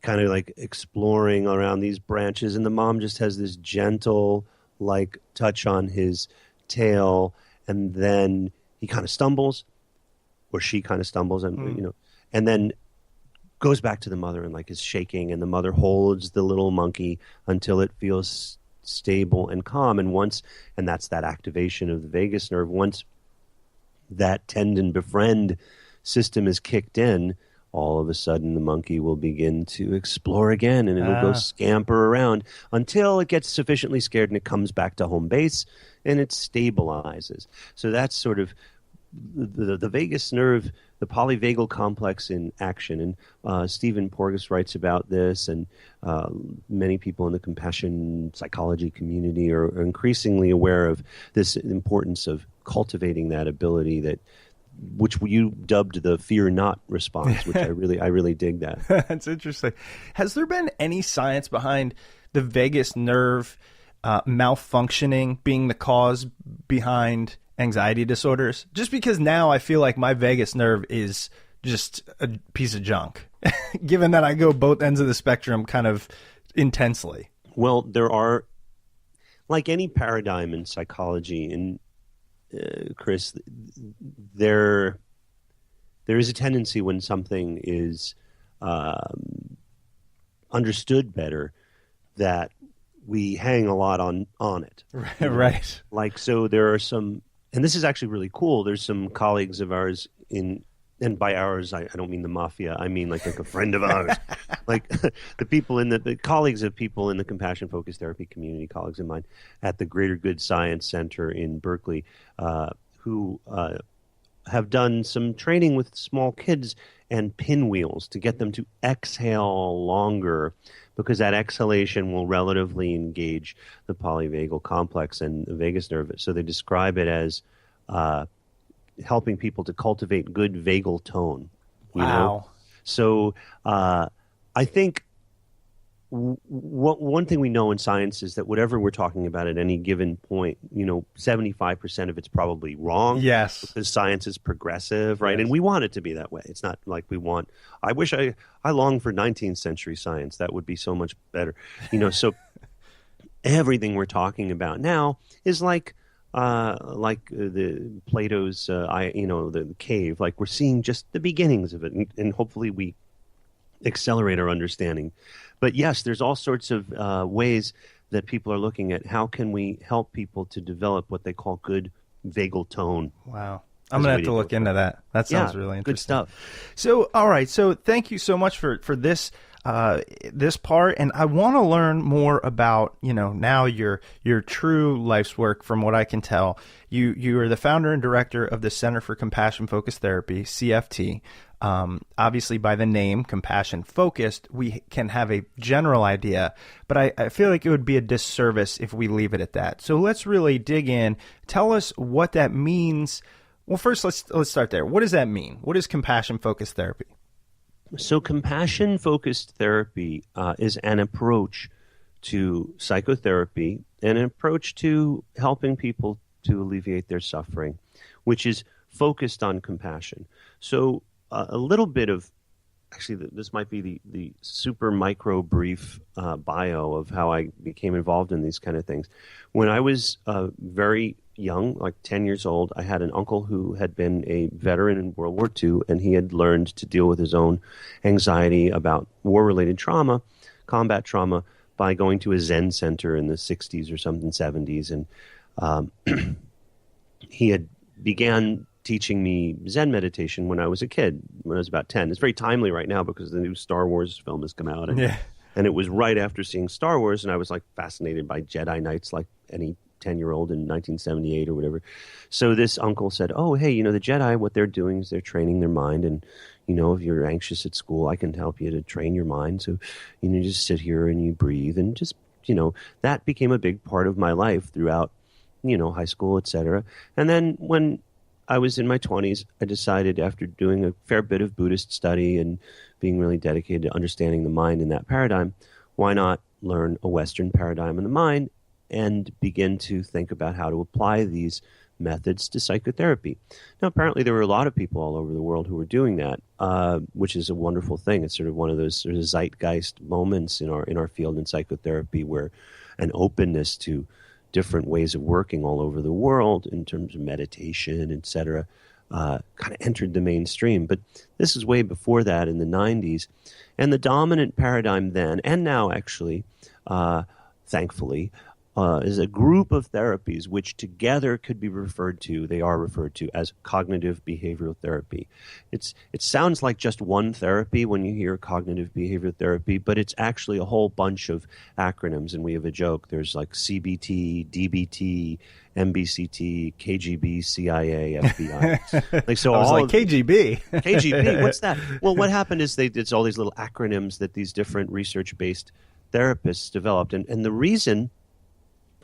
kind of like exploring around these branches, and the mom just has this gentle like touch on his tail, and then he kind of stumbles, or she kind of stumbles, and you know, and then goes back to the mother and like is shaking, and the mother holds the little monkey until it feels stable and calm. And that's that activation of the vagus nerve. Once that tendon befriend system is kicked in, all of a sudden the monkey will begin to explore again, and it'll go scamper around until it gets sufficiently scared and it comes back to home base and it stabilizes. So that's sort of the vagus nerve, the polyvagal complex in action. And Stephen Porges writes about this, and many people in the compassion psychology community are increasingly aware of this importance of cultivating that ability, that which you dubbed the fear not response, which I really dig that. That's interesting. Has there been any science behind the vagus nerve malfunctioning being the cause behind anxiety disorders, just because now I feel like my vagus nerve is just a piece of junk, given that I go both ends of the spectrum kind of intensely. Well, there are, like any paradigm in psychology, and Chris, there is a tendency when something is understood better that we hang a lot on it. Right. Like, so there are some, and this is actually really cool. There's some colleagues of ours and by ours, I don't mean the mafia. I mean like a friend of ours, like the people in the colleagues of people in the compassion focused therapy community, colleagues of mine at the Greater Good Science Center in Berkeley, who have done some training with small kids and pinwheels to get them to exhale longer, because that exhalation will relatively engage the polyvagal complex and the vagus nerve. So they describe it as helping people to cultivate good vagal tone. You know? So I think one thing we know in science is that whatever we're talking about at any given point, 75% of it's probably wrong. Yes. Because science is progressive, right? Yes. And we want it to be that way. It's not like I wish I long for 19th century science. That would be so much better. So everything we're talking about now is like the Plato's, the cave. Like, we're seeing just the beginnings of it, and hopefully we accelerate our understanding. But yes, there's all sorts of ways that people are looking at how can we help people to develop what they call good vagal tone. Wow. I'm going to have to look into that. That sounds really interesting. Good stuff. So, all right. So thank you so much for this this part, and I want to learn more about now your true life's work. From what I can tell, you are the founder and director of the Center for Compassion Focused Therapy, CFT. Obviously, by the name Compassion Focused, we can have a general idea, but I feel like it would be a disservice if we leave it at that. So let's really dig in. Tell us what that means. Well, first, let's start there. What does that mean? What is compassion focused therapy? So compassion-focused therapy is an approach to psychotherapy, an approach to helping people to alleviate their suffering, which is focused on compassion. So a little bit of, actually, this might be the super micro brief bio of how I became involved in these kind of things. When I was very young, like 10 years old, I had an uncle who had been a veteran in World War II, and he had learned to deal with his own anxiety about war-related trauma, combat trauma, by going to a Zen center in the 60s or something, 70s. And he had began teaching me Zen meditation when I was a kid, when I was about 10. It's very timely right now because the new Star Wars film has come out. And, and it was right after seeing Star Wars, and I was like fascinated by Jedi Knights like any 10-year-old in 1978 or whatever. So this uncle said, oh, hey, the Jedi, what they're doing is they're training their mind. And, if you're anxious at school, I can help you to train your mind. So, you just sit here and you breathe. And just, that became a big part of my life throughout, high school, etc. And then when I was in my 20s, I decided, after doing a fair bit of Buddhist study and being really dedicated to understanding the mind in that paradigm, why not learn a Western paradigm in the mind and begin to think about how to apply these methods to psychotherapy. Now, apparently there were a lot of people all over the world who were doing that, which is a wonderful thing. It's sort of one of those sort of zeitgeist moments in our field in psychotherapy, where an openness to different ways of working all over the world in terms of meditation, et cetera, kind of entered the mainstream. But this is way before that, in the 90s. And the dominant paradigm then, and now actually, thankfully, is a group of therapies which together could be referred to as cognitive behavioral therapy. It sounds like just one therapy when you hear cognitive behavioral therapy, but it's actually a whole bunch of acronyms, and we have a joke. There's like CBT, DBT, MBCT, KGB, CIA, FBI. Like, so I was all like, KGB. KGB, what's that? Well, what happened is it's all these little acronyms that these different research-based therapists developed. And the reason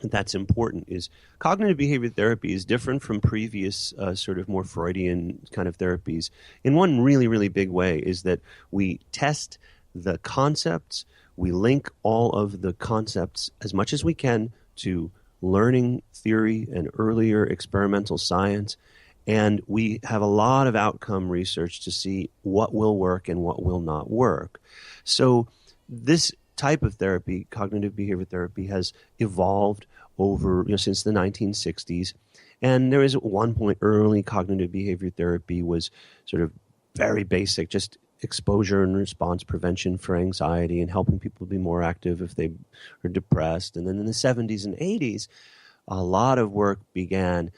that's important is cognitive behavior therapy is different from previous sort of more Freudian kind of therapies in one really, really big way, is that we test the concepts, we link all of the concepts as much as we can to learning theory and earlier experimental science. And we have a lot of outcome research to see what will work and what will not work. So this type of therapy, cognitive behavior therapy, has evolved over, since the 1960s. And there is at one point early cognitive behavior therapy was sort of very basic, just exposure and response prevention for anxiety and helping people be more active if they are depressed. And then in the 70s and 80s, a lot of work began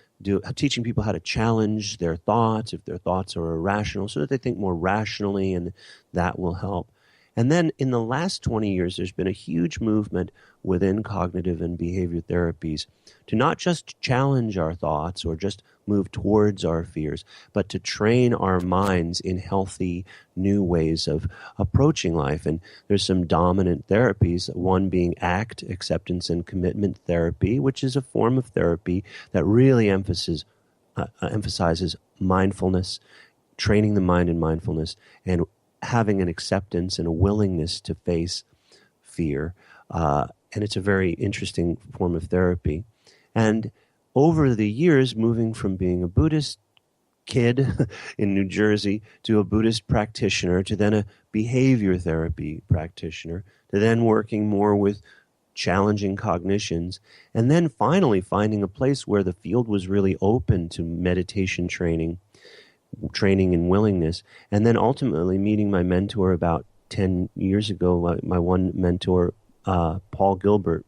teaching people how to challenge their thoughts, if their thoughts are irrational, so that they think more rationally, and that will help. And then in the last 20 years, there's been a huge movement within cognitive and behavior therapies to not just challenge our thoughts or just move towards our fears, but to train our minds in healthy new ways of approaching life. And there's some dominant therapies, one being ACT, acceptance and commitment therapy, which is a form of therapy that really emphasizes mindfulness, training the mind in mindfulness, and having an acceptance and a willingness to face fear. And it's a very interesting form of therapy. And over the years, moving from being a Buddhist kid in New Jersey to a Buddhist practitioner to then a behavior therapy practitioner to then working more with challenging cognitions, and then finally finding a place where the field was really open to meditation training and willingness, and then ultimately meeting my mentor about 10 years ago, my one mentor, Paul Gilbert.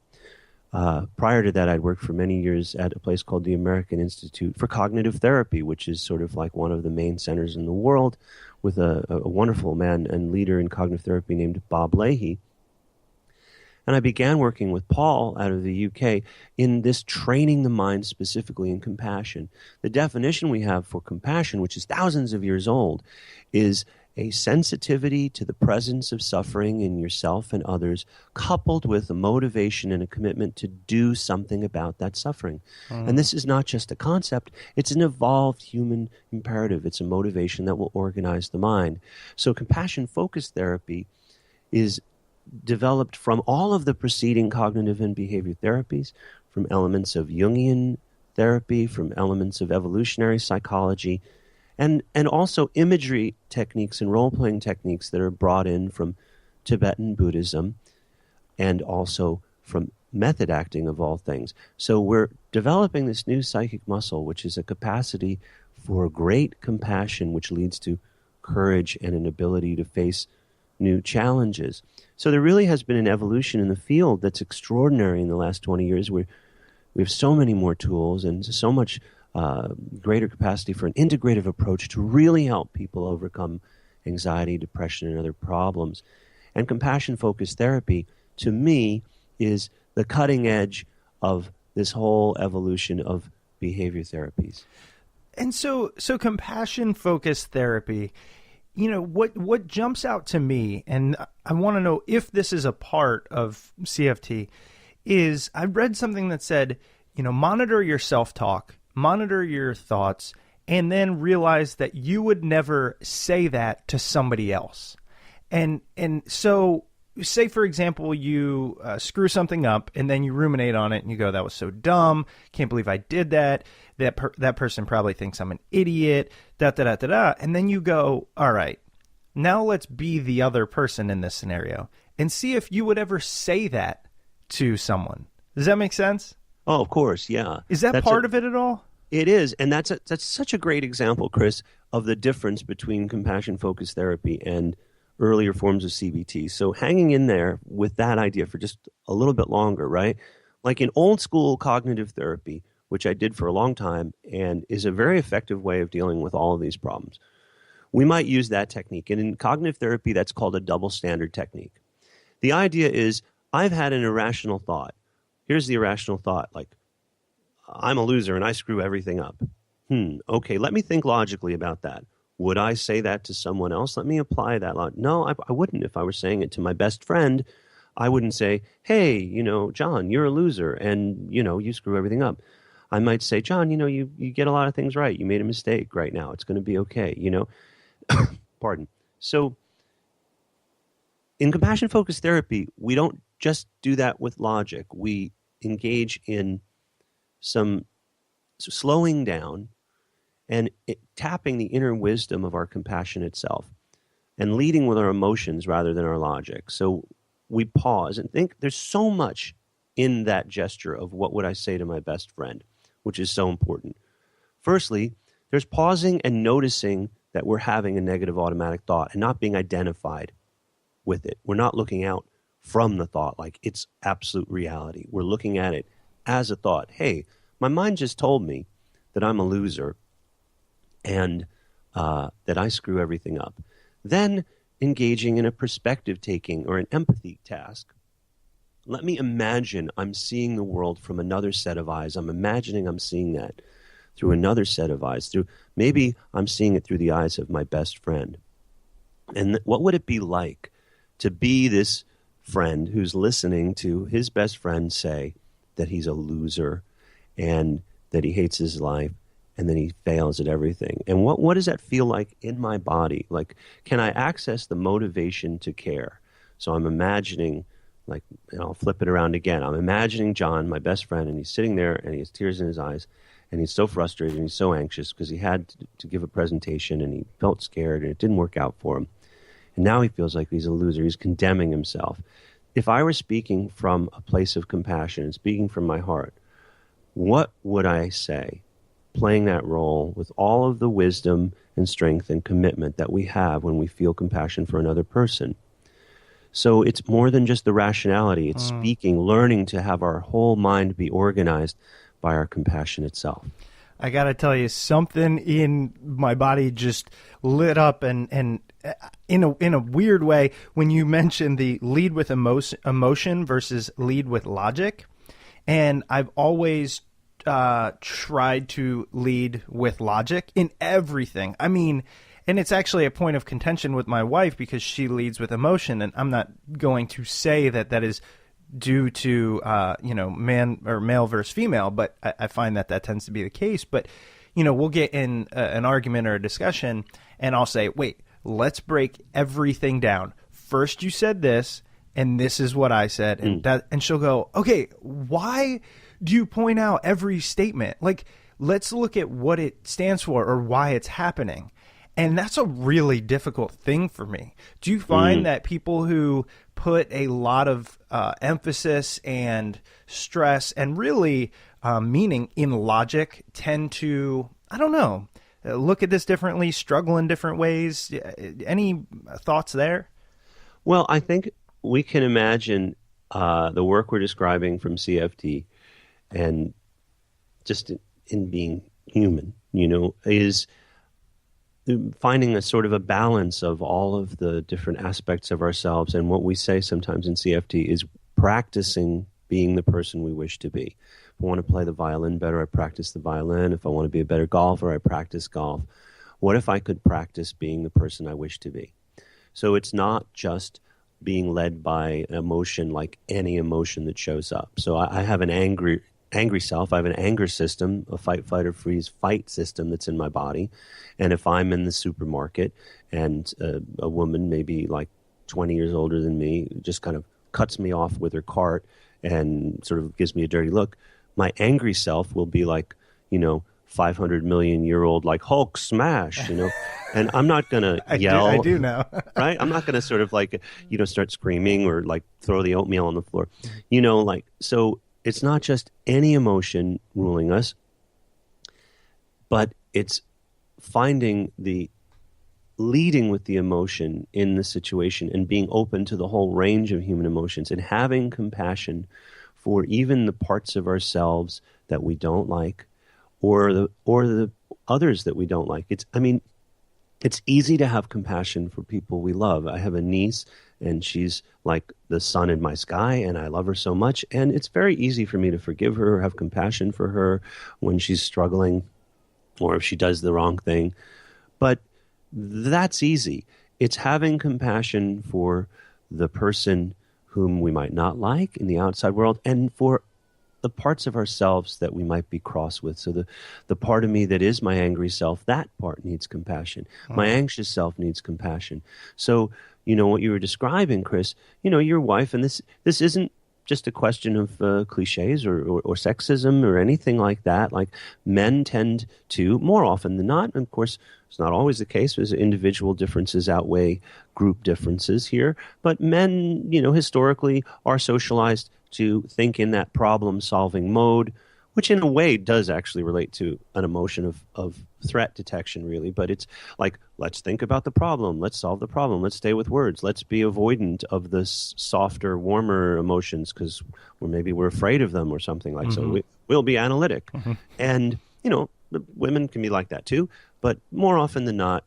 Prior to that, I'd worked for many years at a place called the American Institute for Cognitive Therapy, which is sort of like one of the main centers in the world, with a wonderful man and leader in cognitive therapy named Bob Leahy. And I began working with Paul out of the UK in this training the mind specifically in compassion. The definition we have for compassion, which is thousands of years old, is a sensitivity to the presence of suffering in yourself and others, coupled with a motivation and a commitment to do something about that suffering. And this is not just a concept, it's an evolved human imperative. It's a motivation that will organize the mind. So compassion-focused therapy is developed from all of the preceding cognitive and behavior therapies, from elements of Jungian therapy, from elements of evolutionary psychology, and also imagery techniques and role-playing techniques that are brought in from Tibetan Buddhism and also from method acting of all things. So we're developing this new psychic muscle, which is a capacity for great compassion, which leads to courage and an ability to face new challenges. So there really has been an evolution in the field that's extraordinary in the last 20 years, where we have so many more tools and so much greater capacity for an integrative approach to really help people overcome anxiety, depression, and other problems. And compassion-focused therapy, to me, is the cutting edge of this whole evolution of behavior therapies. And so compassion-focused therapy, what jumps out to me, and I want to know if this is a part of CFT, is I read something that said, monitor your self-talk, monitor your thoughts, and then realize that you would never say that to somebody else. And so say, for example, you screw something up and then you ruminate on it and you go, that was so dumb. Can't believe I did that. That person probably thinks I'm an idiot, da-da-da-da-da. And then you go, all right, now let's be the other person in this scenario and see if you would ever say that to someone. Does that make sense? Oh, of course, yeah. Is that part of it at all? It is, and that's such a great example, Chris, of the difference between compassion-focused therapy and earlier forms of CBT. So hanging in there with that idea for just a little bit longer, right? Like in old school cognitive therapy, which I did for a long time and is a very effective way of dealing with all of these problems, we might use that technique. And in cognitive therapy, that's called a double standard technique. The idea is, I've had an irrational thought. Here's the irrational thought, like, I'm a loser and I screw everything up. Okay, let me think logically about that. Would I say that to someone else? Let me apply that. No, I wouldn't. If I were saying it to my best friend, I wouldn't say, hey, John, you're a loser and, you screw everything up. I might say, John, you get a lot of things right. You made a mistake right now. It's going to be okay, Pardon. So in compassion-focused therapy, we don't just do that with logic. We engage in some slowing down and tapping the inner wisdom of our compassionate self and leading with our emotions rather than our logic. So we pause and think. There's so much in that gesture of what would I say to my best friend, which is so important. Firstly, there's pausing and noticing that we're having a negative automatic thought and not being identified with it. We're not looking out from the thought like it's absolute reality. We're looking at it as a thought. Hey, my mind just told me that I'm a loser and that I screw everything up. Then engaging in a perspective taking or an empathy task. Let me imagine I'm seeing the world from another set of eyes. I'm imagining I'm seeing that through another set of eyes. Maybe I'm seeing it through the eyes of my best friend. And what would it be like to be this friend who's listening to his best friend say that he's a loser and that he hates his life and then he fails at everything? And what does that feel like in my body? Like, can I access the motivation to care? So I'm imagining, like, and I'll flip it around again. I'm imagining John, my best friend, and he's sitting there and he has tears in his eyes and he's so frustrated and he's so anxious because he had to give a presentation and he felt scared and it didn't work out for him. And now he feels like he's a loser. He's condemning himself. If I were speaking from a place of compassion and speaking from my heart, what would I say? Playing that role with all of the wisdom and strength and commitment that we have when we feel compassion for another person. So it's more than just the rationality. It's speaking, learning to have our whole mind be organized by our compassionate self. I got to tell you, something in my body just lit up and in a weird way when you mentioned the lead with emotion versus lead with logic. And I've always tried to lead with logic in everything. I mean, and it's actually a point of contention with my wife because she leads with emotion, and I'm not going to say that is due to man or male versus female, but I find that tends to be the case. But we'll get in an argument or a discussion, and I'll say, wait, let's break everything down. First, you said this, and this is what I said, and she'll go, okay, why do you point out every statement? Like, let's look at what it stands for or why it's happening. And that's a really difficult thing for me. Do you find that people who put a lot of emphasis and stress and really meaning in logic tend to, I don't know, look at this differently, struggle in different ways? Any thoughts there? Well, I think we can imagine the work we're describing from CFT and just in being human, is finding a sort of a balance of all of the different aspects of ourselves. And what we say sometimes in CFT is practicing being the person we wish to be. If I want to play the violin better, I practice the violin. If I want to be a better golfer, I practice golf. What if I could practice being the person I wish to be? So it's not just being led by emotion like any emotion that shows up. So I have an angry self. I have an anger system, a fight, flight, or freeze fight system that's in my body. And if I'm in the supermarket and a woman, maybe like 20 years older than me, just kind of cuts me off with her cart and sort of gives me a dirty look, my angry self will be like, 500 million year old, like Hulk smash, and I'm not going to yell. I do now. Right? I'm not going to sort of like, start screaming or like throw the oatmeal on the floor, so it's not just any emotion ruling us, but it's finding the leading with the emotion in the situation and being open to the whole range of human emotions and having compassion for even the parts of ourselves that we don't like or the others that we don't like. It's easy to have compassion for people we love. I have a niece, and she's like the sun in my sky, and I love her so much. And it's very easy for me to forgive her or have compassion for her when she's struggling or if she does the wrong thing. But that's easy. It's having compassion for the person whom we might not like in the outside world and for the parts of ourselves that we might be cross with. So the part of me that is my angry self, that part needs compassion. My anxious self needs compassion. So, what you were describing, Chris, your wife, and this isn't just a question of cliches or sexism or anything like that. Like, men tend to, more often than not, and of course, it's not always the case, because individual differences outweigh group differences here, but men, historically are socialized to think in that problem-solving mode, which in a way does actually relate to an emotion of threat detection, really. But it's like, let's think about the problem. Let's solve the problem. Let's stay with words. Let's be avoidant of the softer, warmer emotions because maybe we're afraid of them or something like so. We'll be analytic. And, women can be like that too. But more often than not,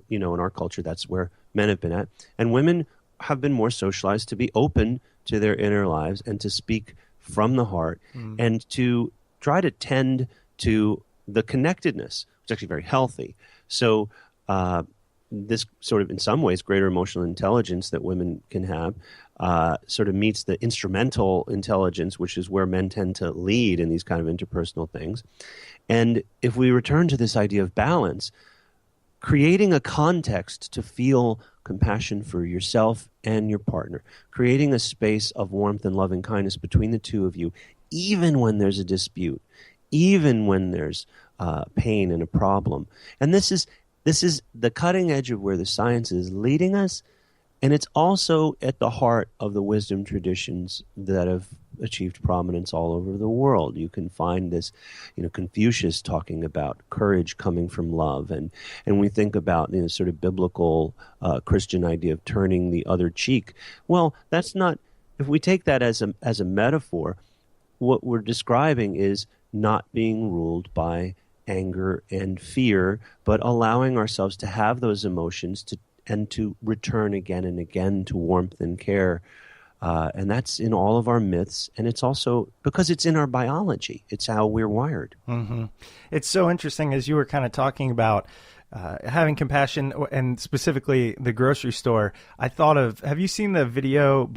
in our culture, that's where men have been at. And women have been more socialized to be open to their inner lives and to speak from the heart and to try to tend to the connectedness, which is actually very healthy. So this sort of, in some ways, greater emotional intelligence that women can have sort of meets the instrumental intelligence, which is where men tend to lead in these kind of interpersonal things. And if we return to this idea of balance, creating a context to feel compassion for yourself and your partner, creating a space of warmth and loving kindness between the two of you, even when there's a dispute, even when there's pain and a problem. And this is the cutting edge of where the science is leading us, and it's also at the heart of the wisdom traditions that have achieved prominence all over the world. You can find this, Confucius talking about courage coming from love, and we think about sort of biblical Christian idea of turning the other cheek. Well, that's not. If we take that as a metaphor, what we're describing is not being ruled by anger and fear, but allowing ourselves to have those emotions and to return again and again to warmth and care. And that's in all of our myths. And it's also because it's in our biology. It's how we're wired. It's so interesting, as you were kind of talking about having compassion and specifically the grocery store. I thought of, have you seen the video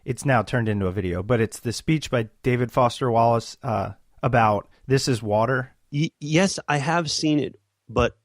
it's now turned into a video, but it's the speech by David Foster Wallace about This is Water? Yes, I have seen it, but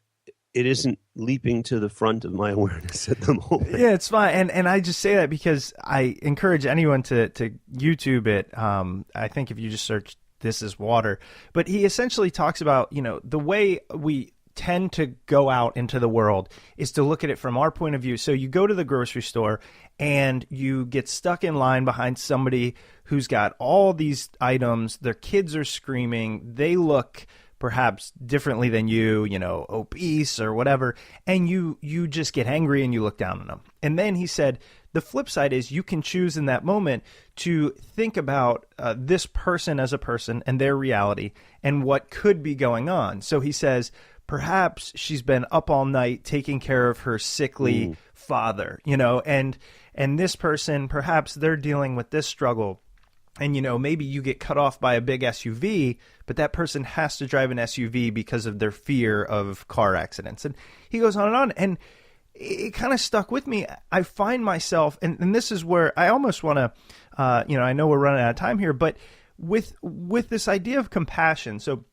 it isn't leaping to the front of my awareness at the moment. Yeah, it's fine. And I just say that because I encourage anyone to YouTube it. I think if you just search This is Water. But he essentially talks about, the way we tend to go out into the world is to look at it from our point of view. So you go to the grocery store and you get stuck in line behind somebody who's got all these items. Their kids are screaming. They look perhaps differently than you, obese or whatever. And you just get angry and you look down on them. And then he said, the flip side is you can choose in that moment to think about this person as a person and their reality and what could be going on. So he says, perhaps she's been up all night taking care of her sickly father, and this person, perhaps they're dealing with this struggle. And, maybe you get cut off by a big SUV, but that person has to drive an SUV because of their fear of car accidents. And he goes on, and it kind of stuck with me. I find myself, and this is where I almost want to, I know we're running out of time here, but with this idea of compassion. So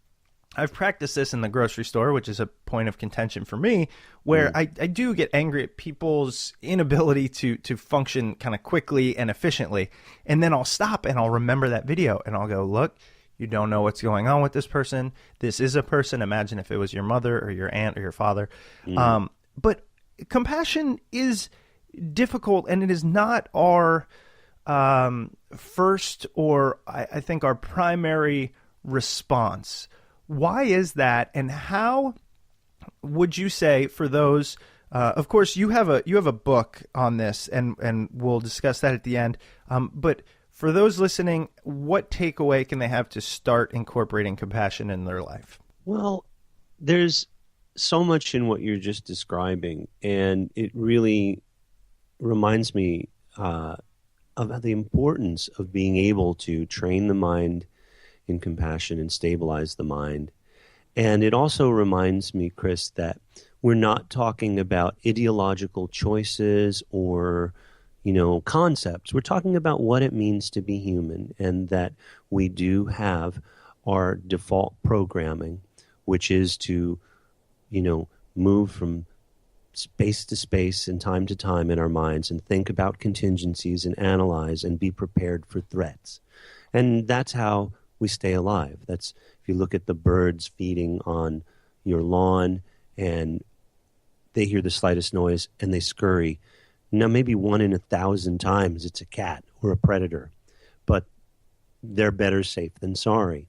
I've practiced this in the grocery store, which is a point of contention for me, where I do get angry at people's inability to function kind of quickly and efficiently. And then I'll stop and I'll remember that video and I'll go, look, you don't know what's going on with this person. This is a person. Imagine if it was your mother or your aunt or your father. But compassion is difficult, and it is not our first or I think our primary response. Why is that, and how would you say for those? Of course, you have a book on this, and we'll discuss that at the end. But for those listening, what takeaway can they have to start incorporating compassion in their life? Well, there's so much in what you're just describing, and it really reminds me of the importance of being able to train the mind in compassion and stabilize the mind. And it also reminds me, Chris, that we're not talking about ideological choices or, concepts. We're talking about what it means to be human, and that we do have our default programming, which is to, move from space to space and time to time in our minds and think about contingencies and analyze and be prepared for threats. And that's how we stay alive. That's, if you look at the birds feeding on your lawn and they hear the slightest noise and they scurry. Now, maybe 1 in 1,000 times it's a cat or a predator, but they're better safe than sorry.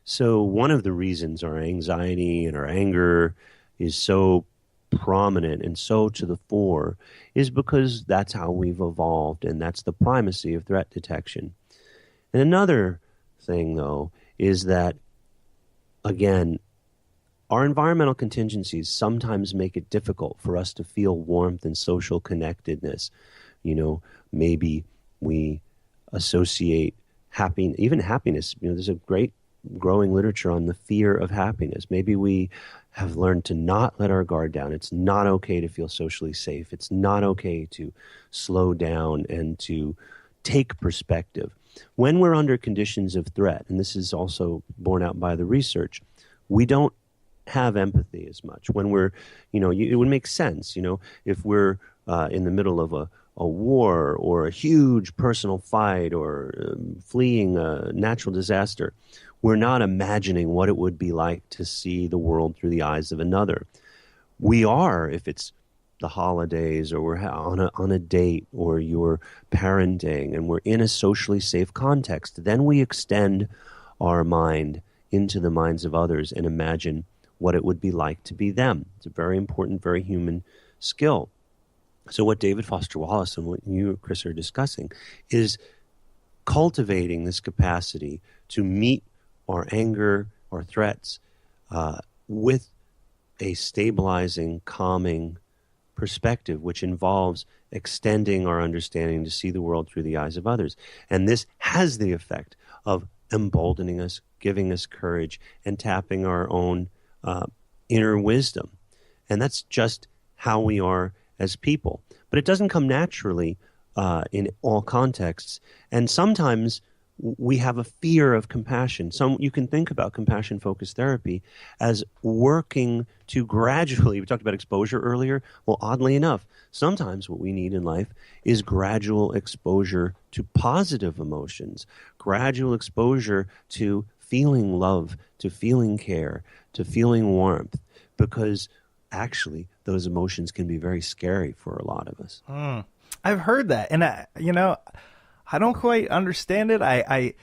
So one of the reasons our anxiety and our anger is so prominent and so to the fore is because that's how we've evolved, and that's the primacy of threat detection. And another thing, though, is that, again, our environmental contingencies sometimes make it difficult for us to feel warmth and social connectedness. You know, maybe we associate even happiness. You know, there's a great growing literature on the fear of happiness. Maybe we have learned to not let our guard down. It's not okay to feel socially safe. It's not okay to slow down and to take perspective. When we're under conditions of threat, and this is also borne out by the research, we don't have empathy as much. When we're, it would make sense, if we're in the middle of a war or a huge personal fight or fleeing a natural disaster, we're not imagining what it would be like to see the world through the eyes of another. We are, if it's the holidays or we're on a date or you're parenting and we're in a socially safe context, then we extend our mind into the minds of others and imagine what it would be like to be them. It's a very important, very human skill. So what David Foster Wallace and what you, Chris, are discussing is cultivating this capacity to meet our anger or threats with a stabilizing, calming perspective, which involves extending our understanding to see the world through the eyes of others. And this has the effect of emboldening us, giving us courage, and tapping our own inner wisdom. And that's just how we are as people. But it doesn't come naturally in all contexts. And sometimes we have a fear of compassion. You can think about compassion-focused therapy as working to gradually, we talked about exposure earlier. Well, oddly enough, sometimes what we need in life is gradual exposure to positive emotions, gradual exposure to feeling love, to feeling care, to feeling warmth, because actually those emotions can be very scary for a lot of us. I've heard that, and I don't quite understand it. I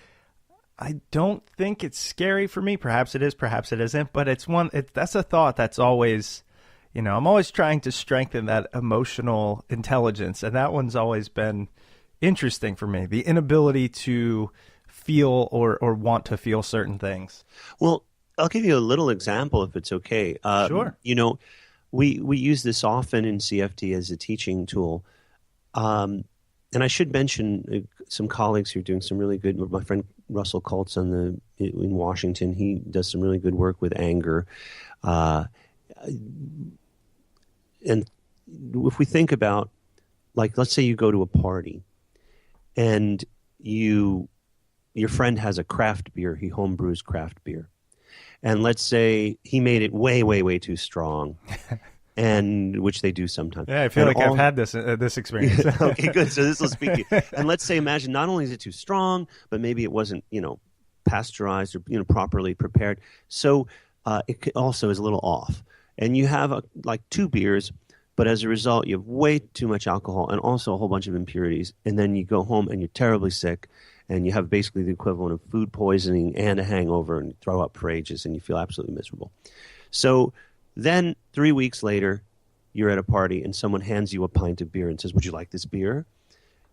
don't think it's scary for me. Perhaps it is, perhaps it isn't. But that's a thought that's always, I'm always trying to strengthen that emotional intelligence, and that one's always been interesting for me. The inability to feel or want to feel certain things. Well, I'll give you a little example if it's okay. Sure. We use this often in CFT as a teaching tool. And I should mention some colleagues who are doing some really good. My friend Russell Kultz in Washington, he does some really good work with anger. And if we think about, like, let's say you go to a party, and your friend has a craft beer. He homebrews craft beer, and let's say he made it way, way, way too strong. And which they do sometimes. Yeah, I feel like I've had this experience. Okay, good. So this will speak to you. And let's say, imagine not only is it too strong, but maybe it wasn't, pasteurized or properly prepared. So it also is a little off. And you have like 2 beers, but as a result, you have way too much alcohol and also a whole bunch of impurities. And then you go home and you're terribly sick, and you have basically the equivalent of food poisoning and a hangover, and you throw up for ages, and you feel absolutely miserable. So then 3 weeks later, you're at a party and someone hands you a pint of beer and says, "Would you like this beer?"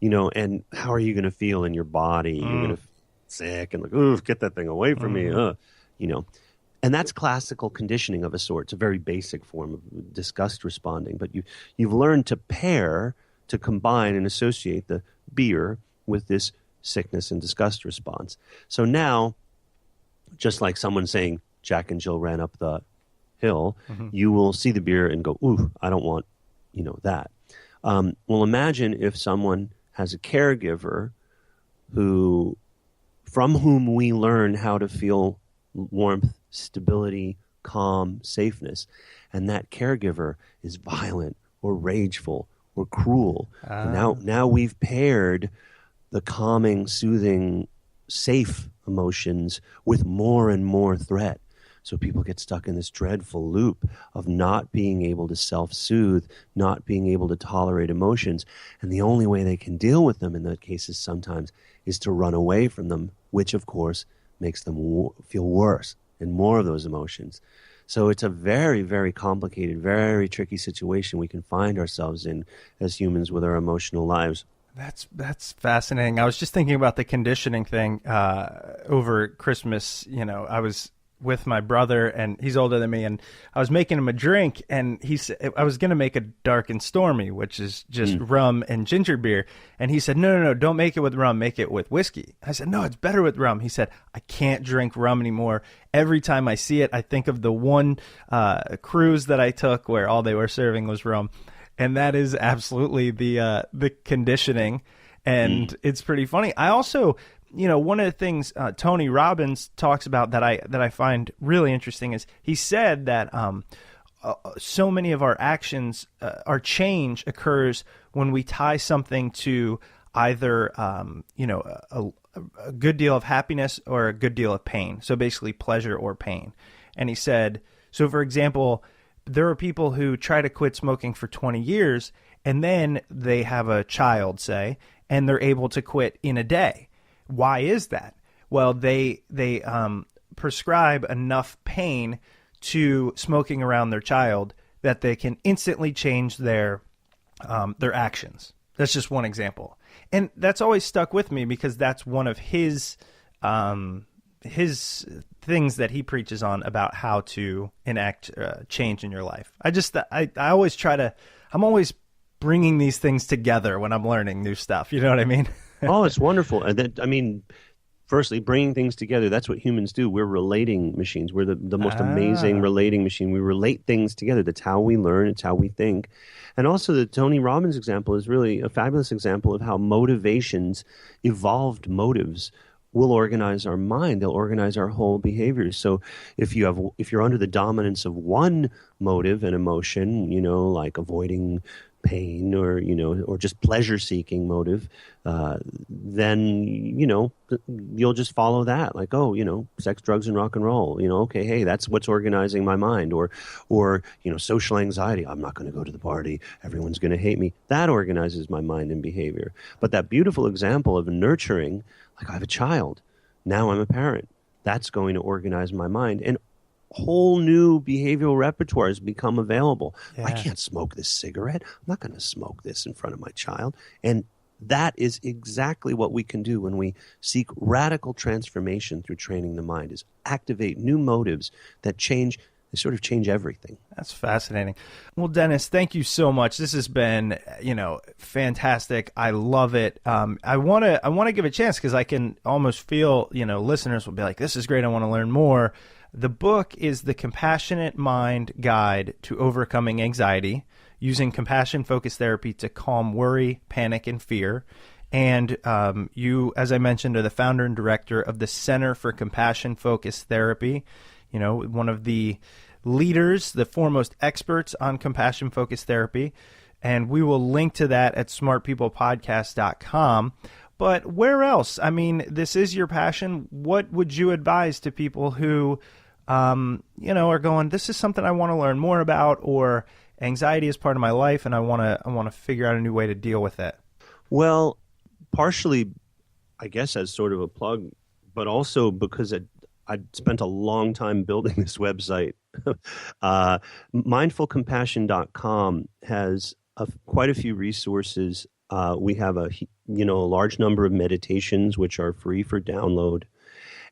And how are you going to feel in your body? You're going to feel sick and like, "Ooh, get that thing away from me." And that's classical conditioning of a sort. It's a very basic form of disgust responding. But you've learned to combine and associate the beer with this sickness and disgust response. So now, just like someone saying, Jack and Jill ran up the hill, you will see the beer and go, "Ooh, I don't want, that." Well, imagine if someone has a caregiver from whom we learn how to feel warmth, stability, calm, safeness, and that caregiver is violent or rageful or cruel. Now we've paired the calming, soothing, safe emotions with more and more threat. So people get stuck in this dreadful loop of not being able to self-soothe, not being able to tolerate emotions. And the only way they can deal with them in those cases sometimes is to run away from them, which of course makes them feel worse and more of those emotions. So it's a very, very complicated, very tricky situation we can find ourselves in as humans with our emotional lives. That's fascinating. I was just thinking about the conditioning thing over Christmas. You know, I was with my brother, and he's older than me, and I was making him a drink, and he said I was going to make a dark and stormy, which is just rum and ginger beer. And he said, no, don't make it with rum, make it with whiskey. I said, no, it's better with rum. He said, I can't drink rum anymore. Every time I see it, I think of the one cruise that I took where all they were serving was rum. And that is absolutely the conditioning. And it's pretty funny. I also, you know, one of the things Tony Robbins talks about that I find really interesting is he said that so many of our actions, our change occurs when we tie something to either, a good deal of happiness or a good deal of pain. So basically pleasure or pain. And he said, so for example, there are people who try to quit smoking for 20 years and then they have a child, say, and they're able to quit in a day. Why is that? Well, they prescribe enough pain to smoking around their child that they can instantly change their actions. That's just one example. And that's always stuck with me because that's one of his things that he preaches on about how to enact change in your life. I always I'm always bringing these things together when I'm learning new stuff. You know what I mean? Oh, it's wonderful. And firstly, bringing things together, that's what humans do. We're relating machines. We're the most amazing relating machine. We relate things together. That's how we learn. It's how we think. And also the Tony Robbins example is really a fabulous example of how motivations, evolved motives, will organize our mind. They'll organize our whole behaviors. So if you're under the dominance of one motive and emotion, you know, like avoiding pain or, you know, or just pleasure-seeking motive, then, you know, you'll just follow that. Like, oh, you know, sex, drugs, and rock and roll. You know, okay, hey, that's what's organizing my mind. Or you know, social anxiety. I'm not going to go to the party. Everyone's going to hate me. That organizes my mind and behavior. But that beautiful example of nurturing, like I have a child, now I'm a parent. That's going to organize my mind. And whole new behavioral repertoires become available. Yeah. I can't smoke this cigarette. I'm not going to smoke this in front of my child. And that is exactly what we can do when we seek radical transformation through training the mind, is activate new motives that sort of change everything. That's fascinating. Well, Dennis, thank you so much. This has been, you know, fantastic. I love it. I want to give a chance because I can almost feel, you know, listeners will be like, this is great. I want to learn more. The book is The Compassionate Mind Guide to Overcoming Anxiety, using compassion-focused therapy to calm worry, panic, and fear. And you, as I mentioned, are the founder and director of the Center for Compassion-Focused Therapy, you know, one of the leaders, the foremost experts on compassion-focused therapy. And we will link to that at smartpeoplepodcast.com. But where else? I mean, this is your passion. What would you advise to people who, you know, are going, this is something I want to learn more about, or anxiety is part of my life and I want to figure out a new way to deal with it? Well, partially, I guess, as sort of a plug, but also because I spent a long time building this website. Mindfulcompassion.com has quite a few resources. We have a large number of meditations which are free for download,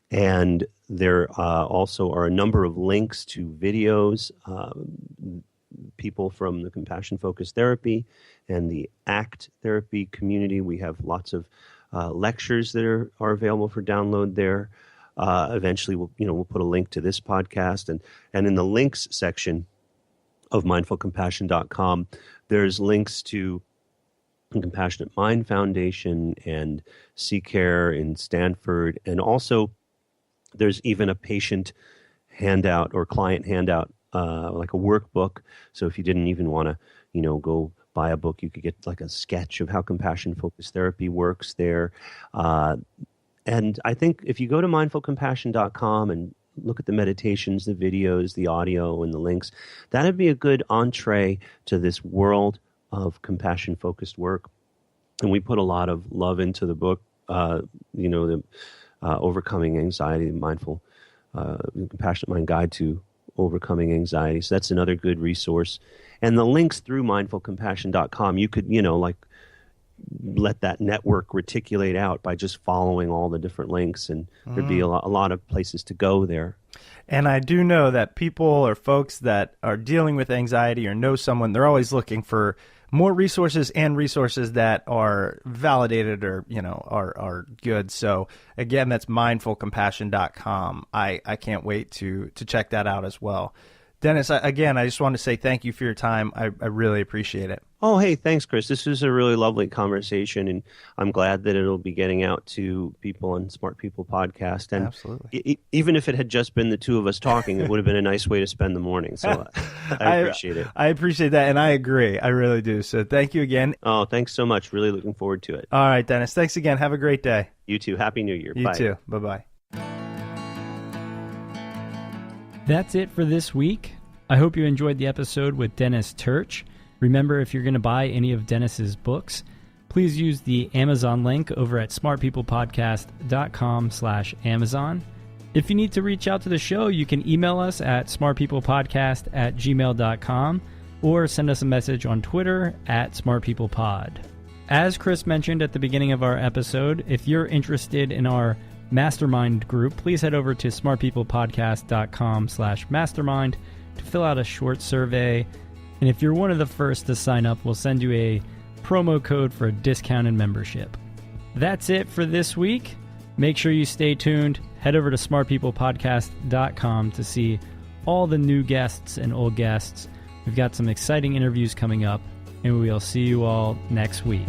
and there also are a number of links to videos. People from the compassion-focused therapy and the ACT therapy community. We have lots of lectures that are available for download there. Eventually, we'll put a link to this podcast, and in the links section of mindfulcompassion.com, there's links to the Compassionate Mind Foundation and C-Care in Stanford, and also there's even a patient handout or client handout like a workbook. So if you didn't even want to, go buy a book, you could get like a sketch of how compassion-focused therapy works there. And I think if you go to mindfulcompassion.com and look at the meditations, the videos, the audio, and the links, that'd be a good entree to this world of compassion-focused work. And we put a lot of love into the book, the Overcoming Anxiety, mindful, Compassionate Mind Guide to Overcoming Anxiety. So that's another good resource. And the links through mindfulcompassion.com, you could, let that network reticulate out by just following all the different links, and there'd be a lot of places to go there. And I do know that people or folks that are dealing with anxiety or know someone, they're always looking for more resources and resources that are validated or, are good. So again, that's mindfulcompassion.com. I can't wait to check that out as well. Dennis, I just want to say thank you for your time. I really appreciate it. Oh, hey, thanks, Chris. This was a really lovely conversation, and I'm glad that it'll be getting out to people on Smart People Podcast. And absolutely. Even if it had just been the two of us talking, it would have been a nice way to spend the morning. So I appreciate it. I appreciate that, and I agree. I really do. So thank you again. Oh, thanks so much. Really looking forward to it. All right, Dennis. Thanks again. Have a great day. You too. Happy New Year. You Bye. too. Bye-bye. That's it for this week. I hope you enjoyed the episode with Dennis Tirch. Remember, if you're going to buy any of Dennis's books, please use the Amazon link over at smartpeoplepodcast.com/Amazon. If you need to reach out to the show, you can email us at smartpeoplepodcast@gmail.com or send us a message on Twitter @smartpeoplepod. As Chris mentioned at the beginning of our episode, if you're interested in our Mastermind group, please head over to smartpeoplepodcast.com/mastermind to fill out a short survey. And if you're one of the first to sign up, we'll send you a promo code for a discounted membership. That's it for this week. Make sure you stay tuned. Head over to smartpeoplepodcast.com to see all the new guests and old guests. We've got some exciting interviews coming up, and we'll see you all next week.